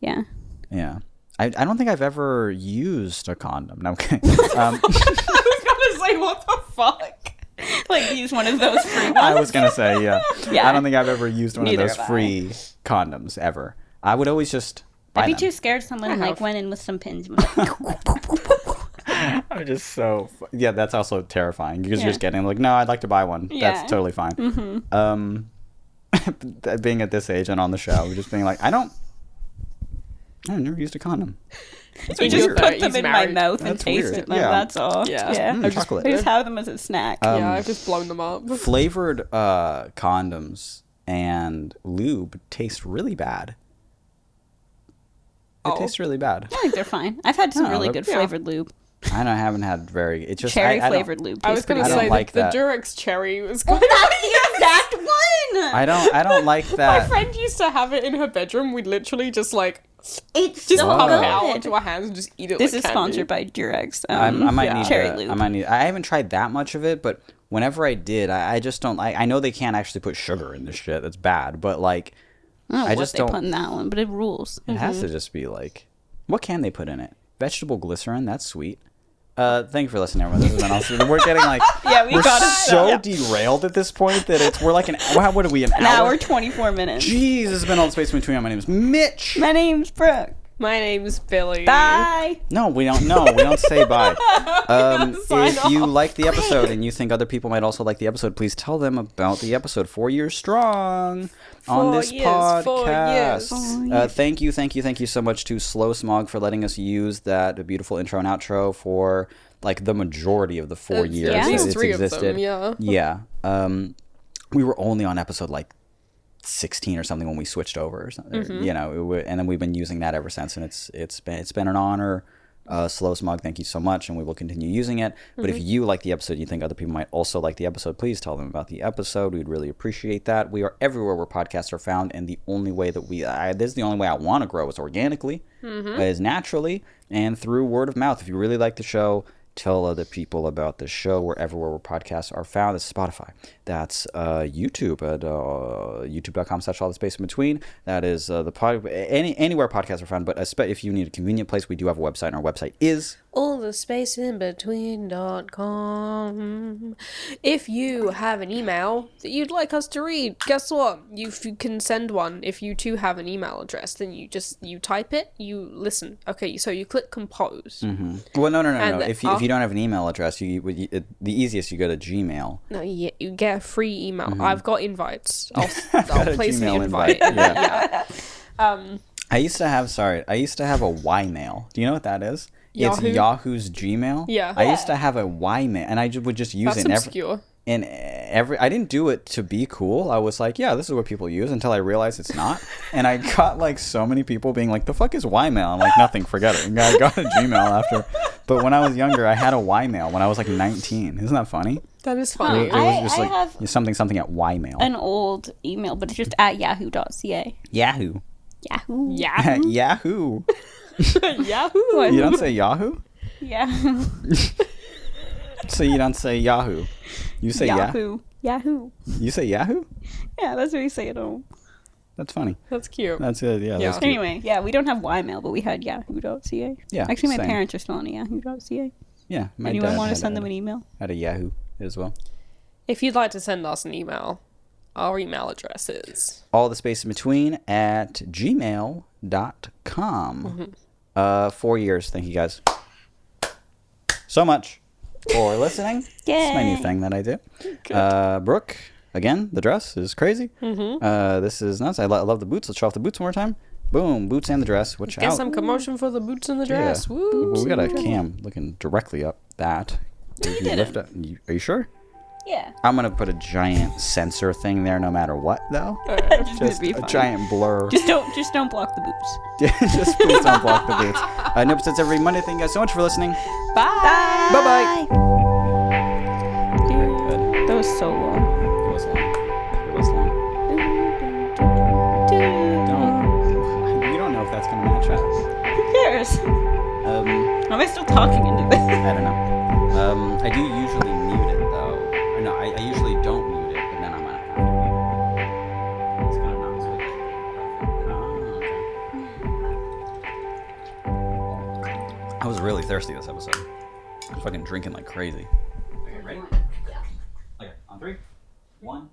A: yeah. Yeah.
C: yeah. I don't think I've ever used a condom. No, I'm kidding.
B: I was gonna say, what the fuck?
A: Like use one of those free ones.
C: I was gonna say, yeah.
A: Yeah.
C: I don't think I've ever used one
A: Neither
C: of those
A: have I.
C: free condoms ever. I would always just buy
A: I'd be
C: them.
A: too scared someone
B: I
A: like
B: have.
A: went in with some pins. And was like,
C: I'm just so yeah. That's also terrifying because
A: Yeah.
C: you're just getting like, no, I'd like to buy one.
A: Yeah.
C: That's totally fine. Being at this age and on the show, just being like, I've never used a condom. That's
B: You
A: I just
B: weird.
A: put
B: He's
A: them in
B: married.
A: my mouth and
C: That's
A: tasted
C: weird.
A: them.
C: Yeah.
A: That's all.
B: Yeah.
A: Yeah.
C: Chocolate.
A: I just have them as a snack.
B: Yeah, I've just blown them up.
C: Flavored condoms and lube taste really bad. It
B: Oh.
C: tastes really bad.
A: I think they're fine. I've had some
C: No,
A: really
C: they're-
A: good flavored lube.
C: I haven't had very. It's just
A: Cherry
C: I don't-
A: flavored lube.
B: I was
A: tastes pretty
B: gonna
C: I don't
B: say
C: like
B: the
C: that.
B: Durex cherry was
A: good.
B: good.
A: That's the exact one.
C: I don't like
B: My
C: that.
B: friend used to have it in her bedroom. We'd literally just like
A: It's
B: just
A: so
B: pump
A: good.
B: it out into our hands and just eat it.
A: This
B: like
A: is
B: candy.
A: sponsored by Durex.
C: I might
B: Yeah.
C: need
A: cherry
C: to-
A: lube.
C: I might need. I haven't tried that much of it, but whenever I did, I just don't. I know they can't actually put sugar in this shit. That's bad. But like,
A: I don't know
C: I
A: what
C: just
A: they
C: don't-
A: put in that one, but it rules.
C: it has to just be like, what can they put in it? vegetable glycerin. That's sweet. Thank you for listening, everyone. This has been awesome. We're getting like
A: we got it.
C: so derailed at this point that we're like what are we, an
A: hour 24 minutes.
C: Jeez, this has been All the Space in Between. My name is Mitch.
A: My name's Brooke.
B: My name's Billy.
A: Bye.
C: No, we don't. No, we don't say bye. If you like the episode and you think other people might also like the episode, please tell them about the episode. 4 years strong on this podcast.
B: 4 years.
C: Thank you so much to Slow Smog for letting us use that beautiful intro and outro for like the majority of the 4 years
B: at least
C: that it's
B: 3
C: existed.
B: of them, yeah.
C: We were only on episode like 16 or something when we switched over or something, and then we've been using that ever since, and it's been an honor. Slow Smog, thank you so much, and we will continue using it. But if you like the episode, you think other people might also like the episode, please tell them about the episode. We'd really appreciate that. We are everywhere where podcasts are found, and the only way that this is the only way I want to grow is organically, is naturally, and through word of mouth. If you really like the show, tell other people about the show. We're everywhere where podcasts are found. That's Spotify. That's YouTube at youtube.com/allthespace-in-between. That is anywhere podcasts are found. But if you need a convenient place, we do have a website, and our website is
B: allthespaceinbetween.com. If you have an email that you'd like us to read, guess what? You can send one. If you too have an email address, then you type it, you listen. Okay, so you click compose.
C: Well, no. If you don't have an email address, the easiest, you go to Gmail.
B: No, you get a free email. I've got invites. I'll place the
C: Gmail
B: invite.
C: Yeah. I used to have a Ymail. Do you know what that is?
B: Yahoo?
C: It's Yahoo's Gmail.
B: Yeah.
C: I used to have a Ymail, and I would just use
B: That's
C: it
B: obscure.
C: I didn't do it to be cool. I was like, yeah, this is what people use, until I realized it's not. And I got like so many people being like, the fuck is Ymail? I'm like, nothing, forget it. And I got a Gmail after. But when I was younger, I had a Ymail when I was like 19. Isn't that funny?
B: That is funny.
C: It was just
A: I have
C: something at Ymail.
A: an old email, but it's just at yahoo.ca.
C: Yahoo.
A: Yahoo.
B: Yahoo.
C: Yahoo.
B: Yahoo.
C: You don't say Yahoo?
A: Yahoo.
C: So you don't say Yahoo. You say
A: Yahoo. Yahoo.
C: You say Yahoo?
A: Yeah, that's what we say at home.
C: That's funny.
B: That's cute.
C: That's it. Yeah. That's cute.
A: Anyway, we don't have Ymail, but we had yahoo.ca.
C: Yeah.
A: Actually, my
C: same.
A: parents are still on yahoo.ca.
C: Yeah. My
A: Anyone
C: dad
A: want to
C: had
A: send them an email?
C: Had a Yahoo as well.
B: If you'd like to send us an email, our email address is
C: All the space in between at gmail.com. 4 years. Thank you guys so much for listening. It's my new thing that I do. Brooke, again, the dress is crazy. This is nuts. I love the boots. Let's show off the boots one more time. Boom, boots and the dress. Watch
B: get
C: out.
B: some commotion for the boots and the dress.
C: Yeah.
B: Woo.
C: Well, we got a cam looking directly up that. Did you lift up? Are you sure?
A: Yeah.
C: I'm gonna put a giant sensor thing there, no matter what, though. Just
A: be
C: a
A: fun.
C: giant blur.
A: Just don't block the boots.
C: Just please don't block the boots. New episodes every Monday. Thank you guys so much for listening.
A: Bye.
C: Bye-bye.
A: Dude,
C: Good.
A: that was so long.
C: It was long. It was long. You don't know if that's gonna match up.
A: Who cares? Am I still talking into this?
C: I don't know. I do usually mute it though. Or no, I usually don't mute it, but then I'm gonna have to mute it. It's gonna not switch. Oh, okay. I was really thirsty this episode. I'm fucking drinking like crazy. Okay, ready? Yeah. Okay, on 3, 1.